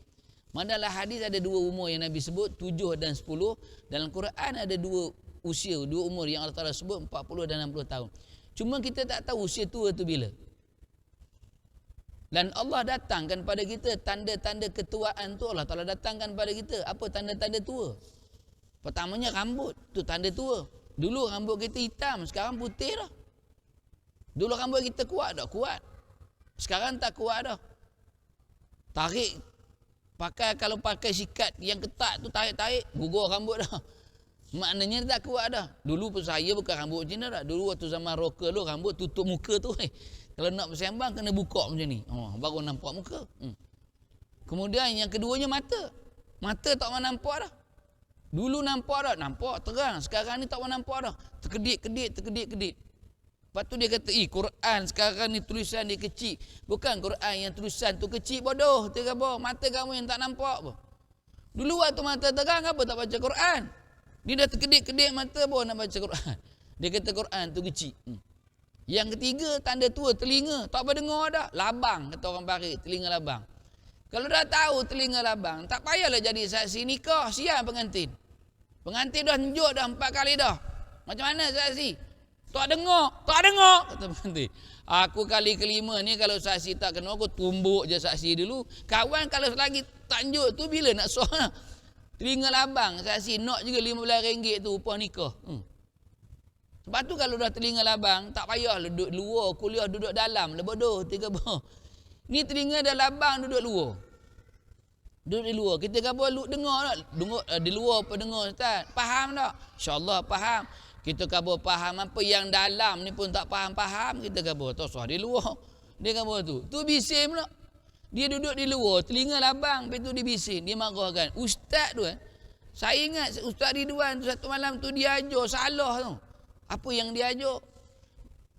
Dalam hadis ada dua umur yang Nabi sebut, 7 dan 10. Dalam Quran ada dua usia, dua umur yang Allah Ta'ala sebut, 40 dan 60 tahun. Cuma kita tak tahu usia tua tu bila. Dan Allah datangkan pada kita tanda-tanda ketuaan tu. Allah Ta'ala datangkan pada kita apa tanda-tanda tua. Pertamanya rambut, tu tanda tua. Dulu rambut kita hitam, sekarang putih dah. Dulu rambut kita kuat tak? Kuat. Sekarang tak kuat dah. Tarik, kalau pakai sikat yang ketat tu, tarik-tarik, gugur rambut dah. Maknanya tak kuat dah. Dulu pun saya bukan rambut macam ni dah. Dulu waktu zaman rocker dulu, rambut tutup muka tu. Kalau nak bersembang kena buka macam ni. Baru nampak muka. Kemudian yang keduanya mata. Mata tak mau nampak dah. Dulu nampak dah, nampak terang. Sekarang ni tak mau nampak dah. Terkedip-kedip. Lepas tu dia kata, Quran sekarang ni tulisan dia kecil. Bukan Quran yang tulisan tu kecil, bodoh. Dia kata, mata kamu yang tak nampak apa. Dulu waktu mata terang, apa tak baca Quran? Dia dah terkedip-kedip mata, baru nak baca Quran. Dia kata Quran tu kecil. Yang ketiga, tanda tua, telinga. Tak apa dengar dah. Labang, kata orang Barit, telinga labang. Kalau dah tahu telinga labang, tak payahlah jadi saksi nikah. Siap pengantin. Pengantin dah tunjuk dah 4 kali dah. Macam mana saksi? Tak dengar, kata pengantin. Aku kali kelima ni kalau saksi tak kena, aku tumbuk je saksi dulu. Kawan kalau lagi tak tunjuk tu bila nak sah? Telinga labang, saksi nak juga RM15 tu upah nikah. Sebab tu kalau dah telinga labang, tak payah duduk luar, kuliah duduk dalam. Bodoh, tiga bah. Ni telinga dah labang duduk luar. Duduk di luar. Kita kata dengar tak? Di luar apa dengar Ustaz? Faham tak? InsyaAllah faham. Kita kata faham apa yang dalam ni pun tak faham-faham. Kita kata tak usah di luar. Dia kata tu. Tu bising pula. Dia duduk di luar, telinga labang, lepas tu dia bising, dia marahkan. Ustaz tu saya ingat Ustaz Ridwan tu satu malam tu dia ajar salah tu. Apa yang dia ajar?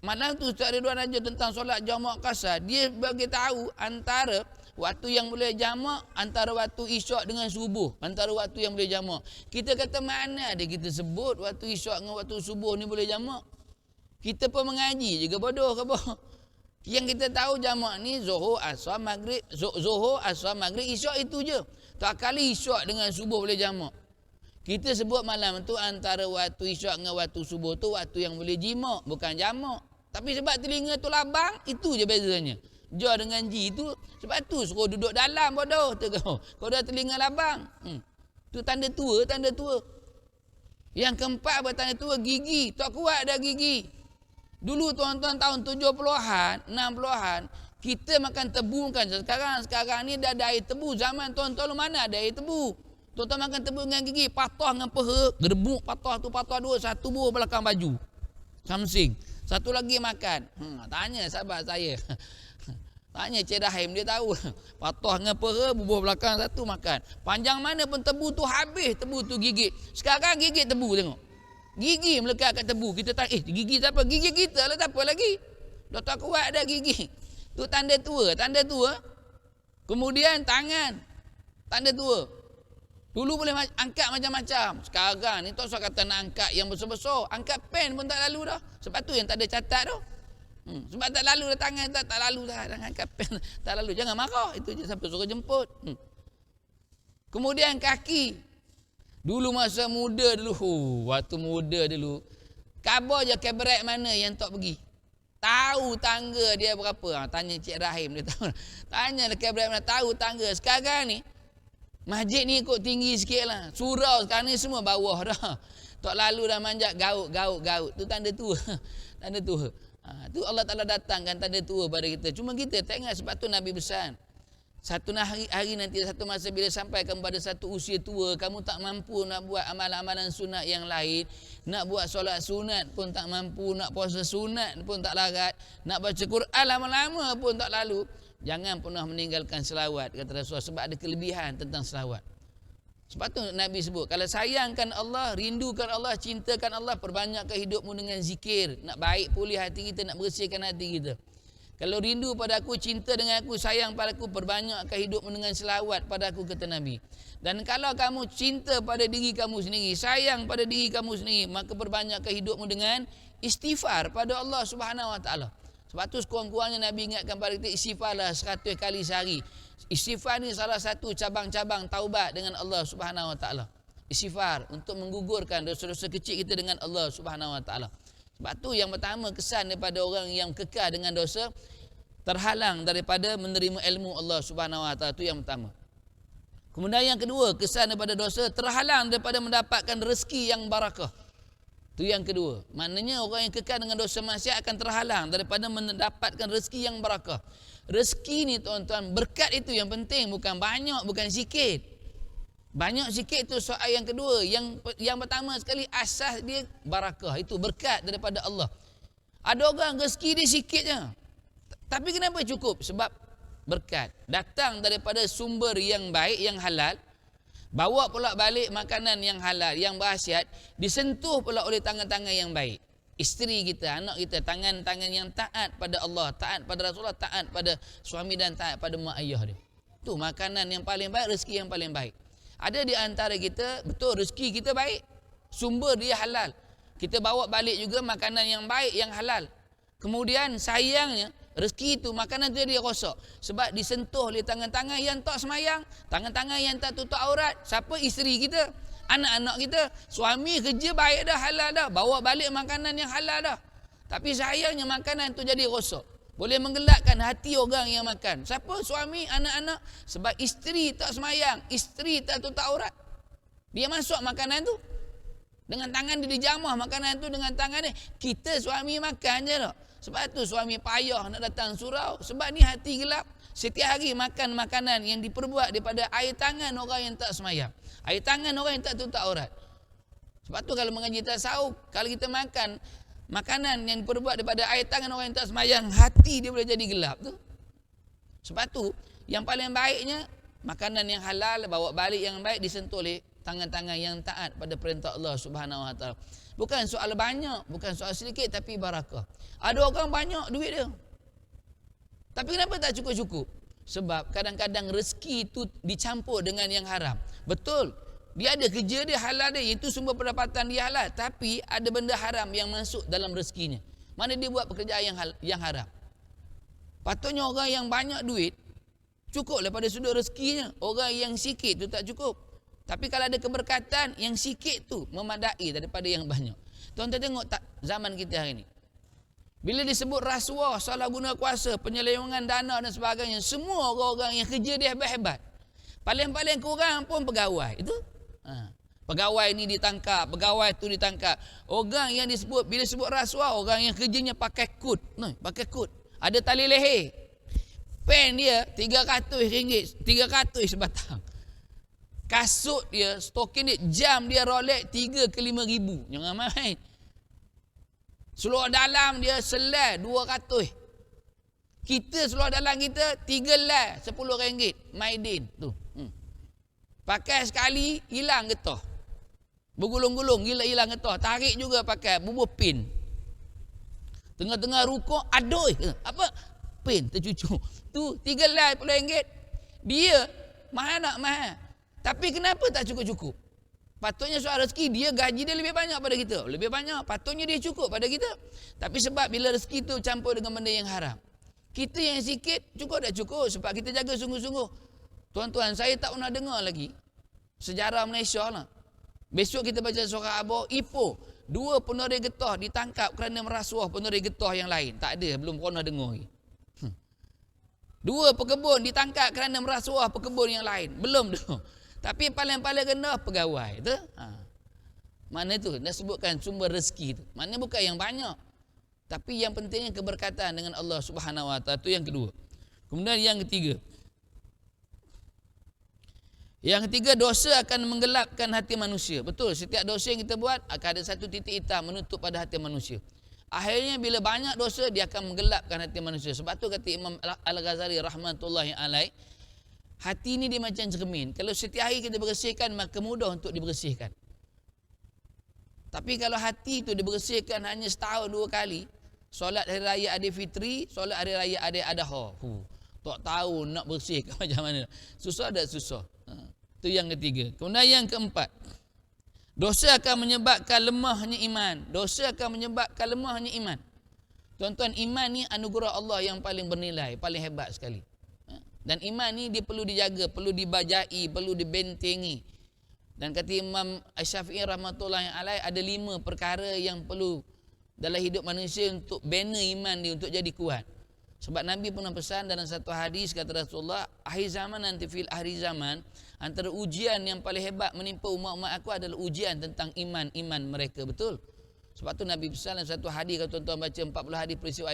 Malam tu Ustaz Ridwan ajar tentang solat jamak qasar. Dia bagi tahu antara waktu yang boleh jamak, antara waktu isyak dengan subuh, antara waktu yang boleh jamak. Kita kata mana ada kita sebut waktu isyak dengan waktu subuh ni boleh jamak. Kita pun mengaji juga bodoh ke apa? Yang kita tahu jamak ni Zuhur, Asar, Maghrib, Zuhur, Asar, Maghrib, Isyak itu je. Tak kali Isyak dengan subuh boleh jamak. Kita sebut malam tu antara waktu Isyak dengan waktu subuh tu waktu yang boleh jimak, bukan jamak. Tapi sebab telinga tu labang, itu je bezanya. Ja dengan ji tu, sebab tu suruh duduk dalam bodoh tu kau. Kau dah telinga labang. Tu tanda tua, tanda tua. Yang keempat bertanda tua gigi. Tak kuat dah gigi. Dulu tuan-tuan tahun 70-an, 60-an, kita makan tebu kan. Sekarang ni dah ada air tebu. Zaman tuan-tuan mana ada air tebu. Tuan-tuan makan tebu dengan gigi, patah dengan peha, gerbuk patah tu, patah dua, satu buah belakang baju. Samsing. Satu lagi makan. Tanya sahabat saya. Tanya Cik Rahim, dia tahu. Patah dengan peha, bubuh belakang satu makan. Panjang mana pun tebu tu habis, tebu tu gigit. Sekarang gigit tebu tengok. Gigi melekat kat tebu. Kita tanya, gigi siapa? Gigi kita lah, tak apa lagi. Dah tak kuat dah gigi. Tu tanda tua, tanda tua. Kemudian tangan, tanda tua. Dulu boleh angkat macam-macam. Sekarang ni tak usah kata nak angkat yang besar-besar. Angkat pen pun tak lalu dah. Sebab tu yang tak ada catat tu. Sebab tak lalu dah tangan, tak lalu dah angkat pen. Tak lalu, jangan marah. Itu je sampai suruh jemput. Kemudian kaki. Dulu masa muda dulu, waktu muda dulu, khabar je kabaret mana yang tak pergi. Tahu tangga dia berapa. Tanya Cik Rahim, dia tahu. Tanya kabaret mana, tahu tangga. Sekarang ni, masjid ni ikut tinggi sikit lah. Surau sekarang ni semua bawah dah. Tak lalu dah manjat gaut. Tu tanda tua. Tanda tua. Tu Allah Ta'ala datangkan tanda tua pada kita. Cuma kita tak ingat, sebab tu Nabi pesan. Satu hari nanti, satu masa bila sampai kepada satu usia tua, kamu tak mampu nak buat amalan-amalan sunat yang lain, nak buat solat sunat pun tak mampu, nak puasa sunat pun tak larat, nak baca Quran lama-lama pun tak lalu, jangan pernah meninggalkan selawat, kata Rasulullah, sebab ada kelebihan tentang selawat. Sebab tu Nabi sebut, kalau sayangkan Allah, rindukan Allah, cintakan Allah, perbanyakkan hidupmu dengan zikir. Nak baik pulih hati kita, nak bersihkan hati kita. Kalau rindu pada aku, cinta dengan aku, sayang pada aku, perbanyakkan hidupmu dengan selawat pada aku, kata Nabi. Dan kalau kamu cinta pada diri kamu sendiri, sayang pada diri kamu sendiri, maka perbanyakkan hidupmu dengan istighfar pada Allah Subhanahu Wa Taala. Sebab tu sekurang-kurangnya Nabi ingatkan pada kita, istighfarlah 100 kali sehari. Istighfar ni salah satu cabang-cabang taubat dengan Allah Subhanahu Wa Taala. Istighfar untuk menggugurkan dosa-dosa kecil kita dengan Allah Subhanahu Wa Taala. Sebab tu yang pertama, kesan daripada orang yang kekal dengan dosa, terhalang daripada menerima ilmu Allah Subhanahu Wa Taala. Itu yang pertama. Kemudian yang kedua, kesan daripada dosa, terhalang daripada mendapatkan rezeki yang barakah. Itu yang kedua. Maknanya orang yang kekal dengan dosa maksiat akan terhalang daripada mendapatkan rezeki yang barakah. Rezeki ni tuan-tuan, berkat itu yang penting, bukan banyak, bukan sikit. Banyak sikit itu soal yang kedua. Yang pertama sekali, asas dia barakah. Itu berkat daripada Allah. Ada orang rezeki dia sikit je. Tapi kenapa cukup? Sebab berkat. Datang daripada sumber yang baik, yang halal. Bawa pula balik makanan yang halal, yang berkhasiat. Disentuh pula oleh tangan-tangan yang baik. Isteri kita, anak kita, tangan-tangan yang taat pada Allah, taat pada Rasulullah, taat pada suami dan taat pada mak ayah dia. Itu makanan yang paling baik, rezeki yang paling baik. Ada di antara kita, betul rezeki kita baik, sumber dia halal. Kita bawa balik juga makanan yang baik, yang halal. Kemudian sayangnya, rezeki itu, makanan itu dia rosak. Sebab disentuh oleh tangan-tangan yang tak semayang, tangan-tangan yang tak tutup aurat. Siapa? Isteri kita, anak-anak kita. Suami kerja baik dah, halal dah, bawa balik makanan yang halal dah. Tapi sayangnya makanan itu jadi rosak. Boleh menggelakkan hati orang yang makan. Siapa? Suami, anak-anak. Sebab isteri tak semayang, isteri tak tutup aurat. Dia masuk makanan tu. Dengan tangan dia dijamah makanan tu dengan tangan dia. Kita suami makan je tak. Sebab tu suami payah nak datang surau. Sebab ni hati gelap. Setiap hari makan makanan yang diperbuat daripada air tangan orang yang tak semayang. Air tangan orang yang tak tutup aurat. Sebab tu kalau mengaji tasawuf, kalau kita makan makanan yang diperbuat daripada air tangan orang yang tak semayang, hati dia boleh jadi gelap tu. Sebab tu yang paling baiknya, makanan yang halal, bawa balik yang baik, disentuh oleh tangan-tangan yang taat pada perintah Allah Subhanahu Wa Taala. Bukan soal banyak, bukan soal sedikit, tapi barakah. Ada orang banyak duit dia, tapi kenapa tak cukup-cukup? Sebab kadang-kadang rezeki itu dicampur dengan yang haram. Betul, dia ada kerja dia halal dia, itu sumber pendapatan dia halal, tapi ada benda haram yang masuk dalam rezekinya. Mana dia buat pekerjaan yang haram. Patutnya orang yang banyak duit cukup daripada sudut rezekinya. Orang yang sikit tu tak cukup. Tapi kalau ada keberkatan, yang sikit tu memadai daripada yang banyak. Tuan-tuan tengok tak zaman kita hari ni. Bila disebut rasuah, salah guna kuasa, penyelewengan dana dan sebagainya, semua orang-orang yang kerja dia hebat-hebat. Paling-paling kurang pun pegawai. Itu Pegawai ni ditangkap, pegawai tu ditangkap. Orang yang disebut, bila sebut rasuah, orang yang kerjanya pakai kod. Pakai kod. Ada tali leher. Pen dia RM300, 300 sebatang. Kasut dia, stokin dia, jam dia Rolex 3 ke 5 ribu. Jangan main. Seluar dalam dia selai 200. Kita seluar dalam kita 3 lai RM10. Maidin tu. Pakai sekali hilang getah. Bergulung-gulung hilang getah. Tarik juga pakai bubuh pin. Tengah-tengah rukuk aduh. Apa? Pin tercucuk. Tu 3 lai RM10. Dia mahal nak mahal. Tapi kenapa tak cukup-cukup? Patutnya soal rezeki, dia gaji dia lebih banyak pada kita. Lebih banyak, patutnya dia cukup pada kita. Tapi sebab bila rezeki tu campur dengan benda yang haram. Kita yang sikit, cukup tak cukup. Sebab kita jaga sungguh-sungguh. Tuan-tuan, saya tak pernah dengar lagi sejarah Malaysia lah. Besok kita baca surah Abah, Ipoh. 2 peneroris getah ditangkap kerana merasuah peneroris getah yang lain. Tak ada, belum pernah dengar lagi. 2 pekebun ditangkap kerana merasuah pekebun yang lain. Belum dengar. Tapi paling-paling rendah pegawai tu. Mana tu? Dah sebutkan sumber rezeki tu. Mana bukan yang banyak. Tapi yang pentingnya keberkatan dengan Allah Subhanahu Wa Taala. Itu yang kedua. Kemudian yang ketiga. Yang ketiga, dosa akan menggelapkan hati manusia. Betul, setiap dosa yang kita buat akan ada satu titik hitam menutup pada hati manusia. Akhirnya bila banyak dosa, dia akan menggelapkan hati manusia. Sebab tu kata Imam Al-Ghazali rahmatullahi alaih, hati ni dia macam cermin. Kalau setiap hari kita bersihkan, maka mudah untuk dibersihkan. Tapi kalau hati tu dibersihkan hanya setahun 2 kali, solat hari raya Aidilfitri, solat hari raya Adha. Tak tahu nak bersihkan macam mana. Susah tak susah. Itu yang ketiga. Kemudian yang keempat, dosa akan menyebabkan lemahnya iman. Dosa akan menyebabkan lemahnya iman. Tuan-tuan, iman ni anugerah Allah yang paling bernilai, paling hebat sekali. Dan iman ni dia perlu dijaga, perlu dibajai, perlu dibentengi. Dan kata Imam Asy-Syafi'i rahmatullahi alaih, ada 5 perkara yang perlu dalam hidup manusia untuk bina iman dia, untuk jadi kuat. Sebab Nabi pernah pesan dalam satu hadis, kata Rasulullah, akhir zaman nanti, fil akhir zaman, antara ujian yang paling hebat menimpa umat-umat aku adalah ujian tentang iman mereka. Betul? Sebab tu Nabi pesan dalam satu hadis, kalau tuan-tuan baca 40 hadis peristiwa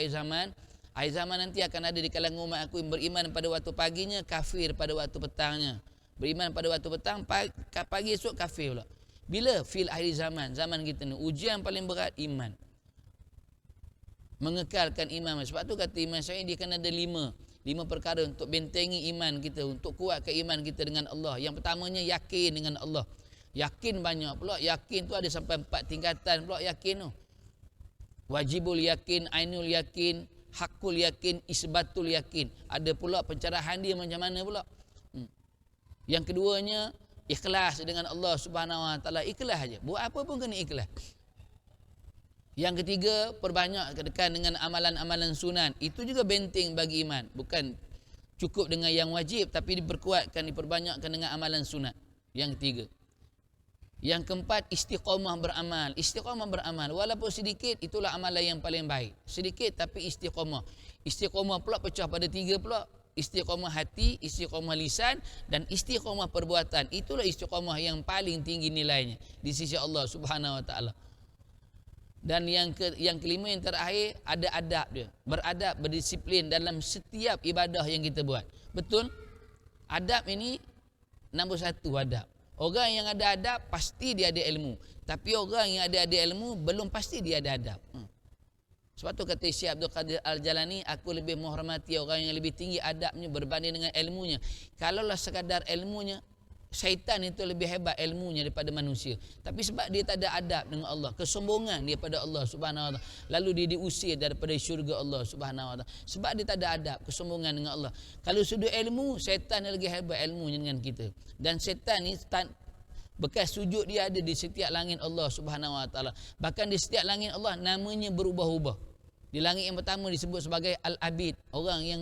akhir zaman nanti akan ada di kalangan umat aku yang beriman pada waktu paginya, kafir pada waktu petangnya. Beriman pada waktu petang, pagi esok kafir pula. Bila? Fil akhir zaman, zaman kita ni, ujian paling berat iman. Mengekalkan iman. Sebab tu kata Imam Syafi'i, dia kan ada 5 perkara untuk bentengi iman kita, untuk kuatkan iman kita dengan Allah. Yang pertamanya yakin dengan Allah. Yakin banyak pula. Yakin tu ada sampai 4 tingkatan pula yakin tu. Wajibul yakin, ainul yakin, hakul yakin, isbatul yakin. Ada pula pencerahan dia macam mana pula. Yang keduanya ikhlas dengan Allah Subhanahu Wa Taala. Ikhlas aja. Buat apa pun kena ikhlas. Yang ketiga, perbanyak kedekatan dengan amalan-amalan sunat. Itu juga benteng bagi iman. Bukan cukup dengan yang wajib, tapi diperkuatkan, diperbanyakkan dengan amalan sunat. Yang ketiga. Yang keempat, istiqamah beramal. Istiqamah beramal. Walaupun sedikit, itulah amalan yang paling baik. Sedikit tapi istiqamah. Istiqamah pula pecah pada 3 pula. Istiqamah hati, istiqamah lisan, dan istiqamah perbuatan. Itulah istiqamah yang paling tinggi nilainya di sisi Allah Subhanahu Wa Taala. Dan yang kelima, yang terakhir, ada adab dia. Beradab, berdisiplin dalam setiap ibadah yang kita buat. Betul? Adab ini nombor 1 adab. Orang yang ada adab pasti dia ada ilmu. Tapi orang yang ada ilmu belum pasti dia ada adab. Sebab tu kata Syekh Abdul Qadir Al-Jalani, aku lebih menghormati orang yang lebih tinggi adabnya berbanding dengan ilmunya. Kalaulah sekadar ilmunya, syaitan itu lebih hebat ilmunya daripada manusia. Tapi sebab dia tak ada adab dengan Allah, kesombongan dia pada Allah Subhanahu Wa Taala, lalu dia diusir daripada syurga Allah Subhanahu Wa Taala. Sebab dia tak ada adab, kesombongan dengan Allah. Kalau sudut ilmu, syaitan lagi hebat ilmunya dengan kita. Dan syaitan ni bekas sujud dia ada di setiap langit Allah Subhanahu Wa Taala. Bahkan di setiap langit Allah namanya berubah-ubah. Di langit yang pertama disebut sebagai Al-Abid, orang yang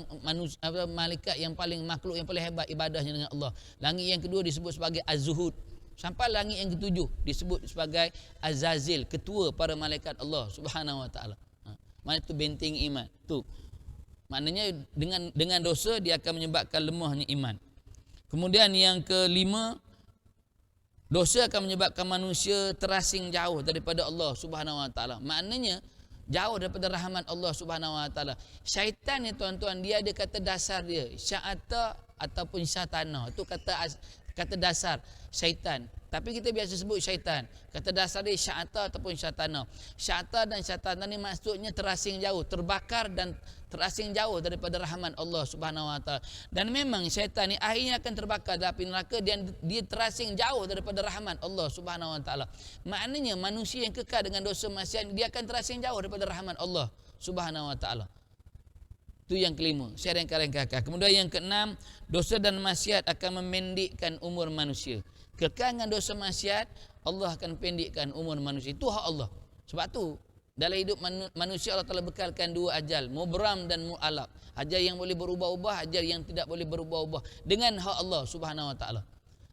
malaikat yang paling, makhluk yang paling hebat ibadahnya dengan Allah. Langit yang kedua disebut sebagai Az-Zuhud. Sampai langit yang ketujuh disebut sebagai Az-Zazil, ketua para malaikat Allah Subhanahu Wa Taala. Mana itu benteng iman. Tu. Maknanya dengan dosa dia akan menyebabkan lemahnya iman. Kemudian yang kelima, Dosa akan menyebabkan manusia terasing jauh daripada Allah Subhanahu Wa Taala. Maknanya jauh daripada rahmat Allah Subhanahu Wa Taala. Syaitan ni tuan-tuan, dia ada kata dasar dia, sya'ata ataupun syatana. Itu kata dasar syaitan. Tapi kita biasa sebut syaitan. Kata dasar dia sya'ata ataupun syatana. Sya'ata dan syatana ni maksudnya terasing jauh, terbakar dan terasing jauh daripada rahmat Allah Subhanahu Wa Taala. Dan memang syaitan ni akhirnya akan terbakar dalam api neraka dan dia terasing jauh daripada rahmat Allah Subhanahu Wa Taala. Maknanya manusia yang kekal dengan dosa maksiat, dia akan terasing jauh daripada rahmat Allah Subhanahu Wa Taala. Itu yang kelima, syariat yang kekal. Kemudian yang keenam, dosa dan maksiat akan memendekkan umur manusia. Kekal dengan dosa maksiat, Allah akan pendekkan umur manusia. Itu hak Allah. Sebab tu dalam hidup manusia Allah telah bekalkan dua ajal, mubram dan mu'alaq. Ajal yang boleh berubah-ubah, ajal yang tidak boleh berubah-ubah dengan hak Allah Subhanahu Wa Taala.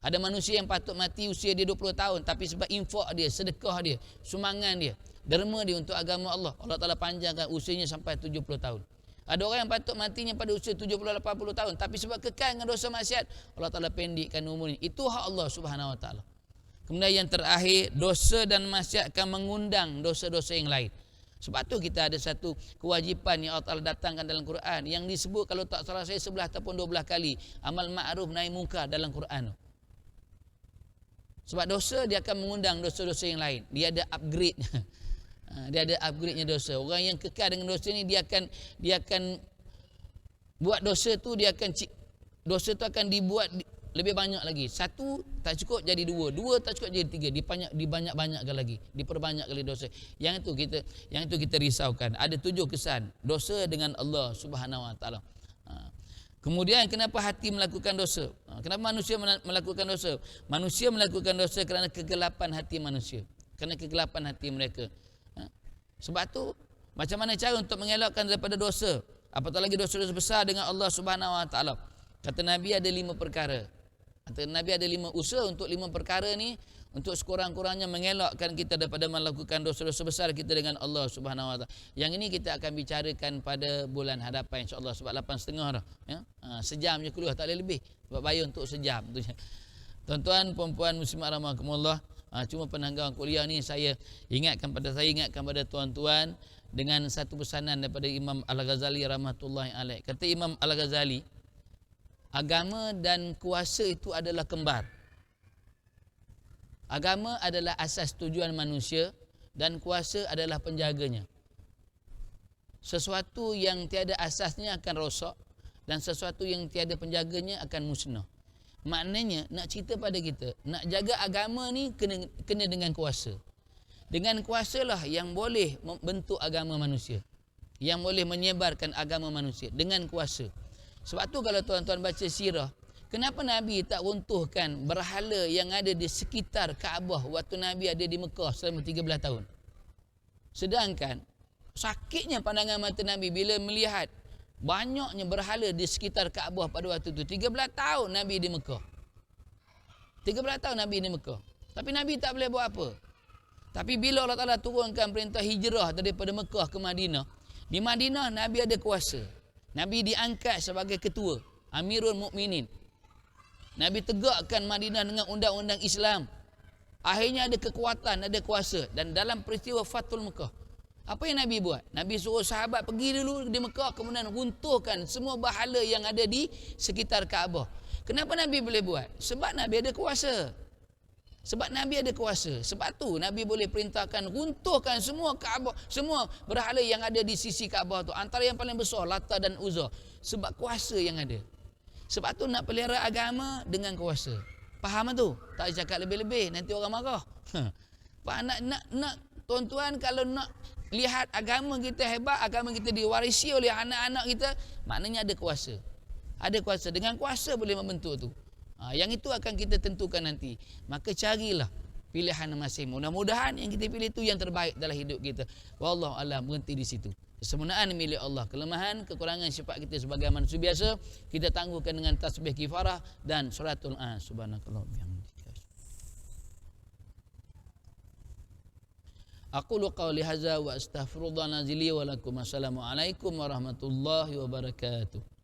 Ada manusia yang patut mati usia dia 20 tahun, tapi sebab infak dia, sedekah dia, sumbangan dia, derma dia untuk agama Allah, Allah Taala panjangkan usianya sampai 70 tahun. Ada orang yang patut matinya pada usia 70-80 tahun, tapi sebab kekal dengan dosa maksiat, Allah Taala pendekkan umurnya. Itu hak Allah Subhanahu Wa Taala. Kemudian yang terakhir, dosa dan maksiat akan mengundang dosa-dosa yang lain. Sebab tu kita ada satu kewajipan yang Allah Taala datangkan dalam Quran, yang disebut kalau tak salah saya 11 ataupun 12 kali, amal ma'ruf nahi munkar dalam Quran. Sebab dosa dia akan mengundang dosa-dosa yang lain. Dia ada upgrade. Dia ada upgrade-nya dosa. Orang yang kekal dengan dosa ni, dia akan buat dosa tu, dosa tu akan dibuat lebih banyak lagi. Satu tak cukup jadi dua, dua tak cukup jadi tiga, dibanyak-banyakkan lagi, diperbanyak kali dosa. Yang itu kita risaukan. Ada 7 kesan dosa dengan Allah Subhanahu Wa Taala. Kemudian kenapa hati melakukan dosa? Kenapa manusia melakukan dosa? Manusia melakukan dosa kerana kegelapan hati manusia, kerana kegelapan hati mereka. Sebab tu macam mana cara untuk mengelakkan daripada dosa, apatah lagi dosa-dosa besar dengan Allah Subhanahu Wa Taala? Kata Nabi ada 5 perkara. Kata Nabi ada 5 usaha untuk 5 perkara ni, untuk sekurang-kurangnya mengelakkan kita daripada melakukan dosa-dosa besar kita dengan Allah Subhanahu Wa Taala. Yang ini kita akan bicarakan pada bulan hadapan insya-Allah, sebab 8.30 dah ya. Sejam je kuliah, tak boleh lebih. Sebab bayar untuk sejam tu. Tuan-tuan, puan-puan muslimat rahimakumullah, cuma penanggung kuliah ni saya ingatkan pada tuan-tuan dengan satu pesanan daripada Imam Al-Ghazali rahmatullahi alaih. Kata Imam Al-Ghazali, agama dan kuasa itu adalah kembar. Agama adalah asas tujuan manusia dan kuasa adalah penjaganya. Sesuatu yang tiada asasnya akan rosak dan sesuatu yang tiada penjaganya akan musnah. Maknanya nak cerita pada kita, nak jaga agama ni kena dengan kuasa. Dengan kuasa lah yang boleh membentuk agama manusia, yang boleh menyebarkan agama manusia dengan kuasa. Sebab tu kalau tuan-tuan baca sirah, kenapa Nabi tak runtuhkan berhala yang ada di sekitar Kaabah waktu Nabi ada di Mekah selama 13 tahun? Sedangkan sakitnya pandangan mata Nabi bila melihat banyaknya berhala di sekitar Kaabah pada waktu itu. 13 tahun Nabi di Mekah. 13 tahun Nabi di Mekah. Tapi Nabi tak boleh buat apa. Tapi bila Allah Ta'ala turunkan perintah hijrah daripada Mekah ke Madinah, di Madinah Nabi ada kuasa. Nabi diangkat sebagai ketua, Amirul Mukminin. Nabi tegakkan Madinah dengan undang-undang Islam. Akhirnya ada kekuatan, ada kuasa. Dan dalam peristiwa Fathul Mekah, apa yang Nabi buat? Nabi suruh sahabat pergi dulu di Mekah, kemudian runtuhkan semua berhala yang ada di sekitar Kaabah. Kenapa Nabi boleh buat? Sebab Nabi ada kuasa. Sebab Nabi ada kuasa. Sebab tu Nabi boleh perintahkan runtuhkan semua Kaabah, semua berhala yang ada di sisi Kaabah tu. Antara yang paling besar Lata dan Uzza. Sebab kuasa yang ada. Sebab tu nak pelihara agama dengan kuasa. Faham tu? Tak cakap lebih-lebih, nanti orang marah. Nak tuan-tuan, kalau nak lihat agama kita hebat, agama kita diwarisi oleh anak-anak kita, maknanya ada kuasa. Ada kuasa. Dengan kuasa boleh membentuk tu. Yang itu akan kita tentukan nanti. Maka carilah pilihan masing. Mudah-mudahan yang kita pilih itu yang terbaik dalam hidup kita. Wallahu a'lam, berhenti di situ. Kesempurnaan milik Allah. Kelemahan, kekurangan sifat kita sebagai manusia biasa, kita tangguhkan dengan tasbih kifarah dan suratul subhanakallah bihamdika. Aqulu qawli hadza wa astaghfirullah nazili wa lakum. Assalamualaikum warahmatullahi wabarakatuh.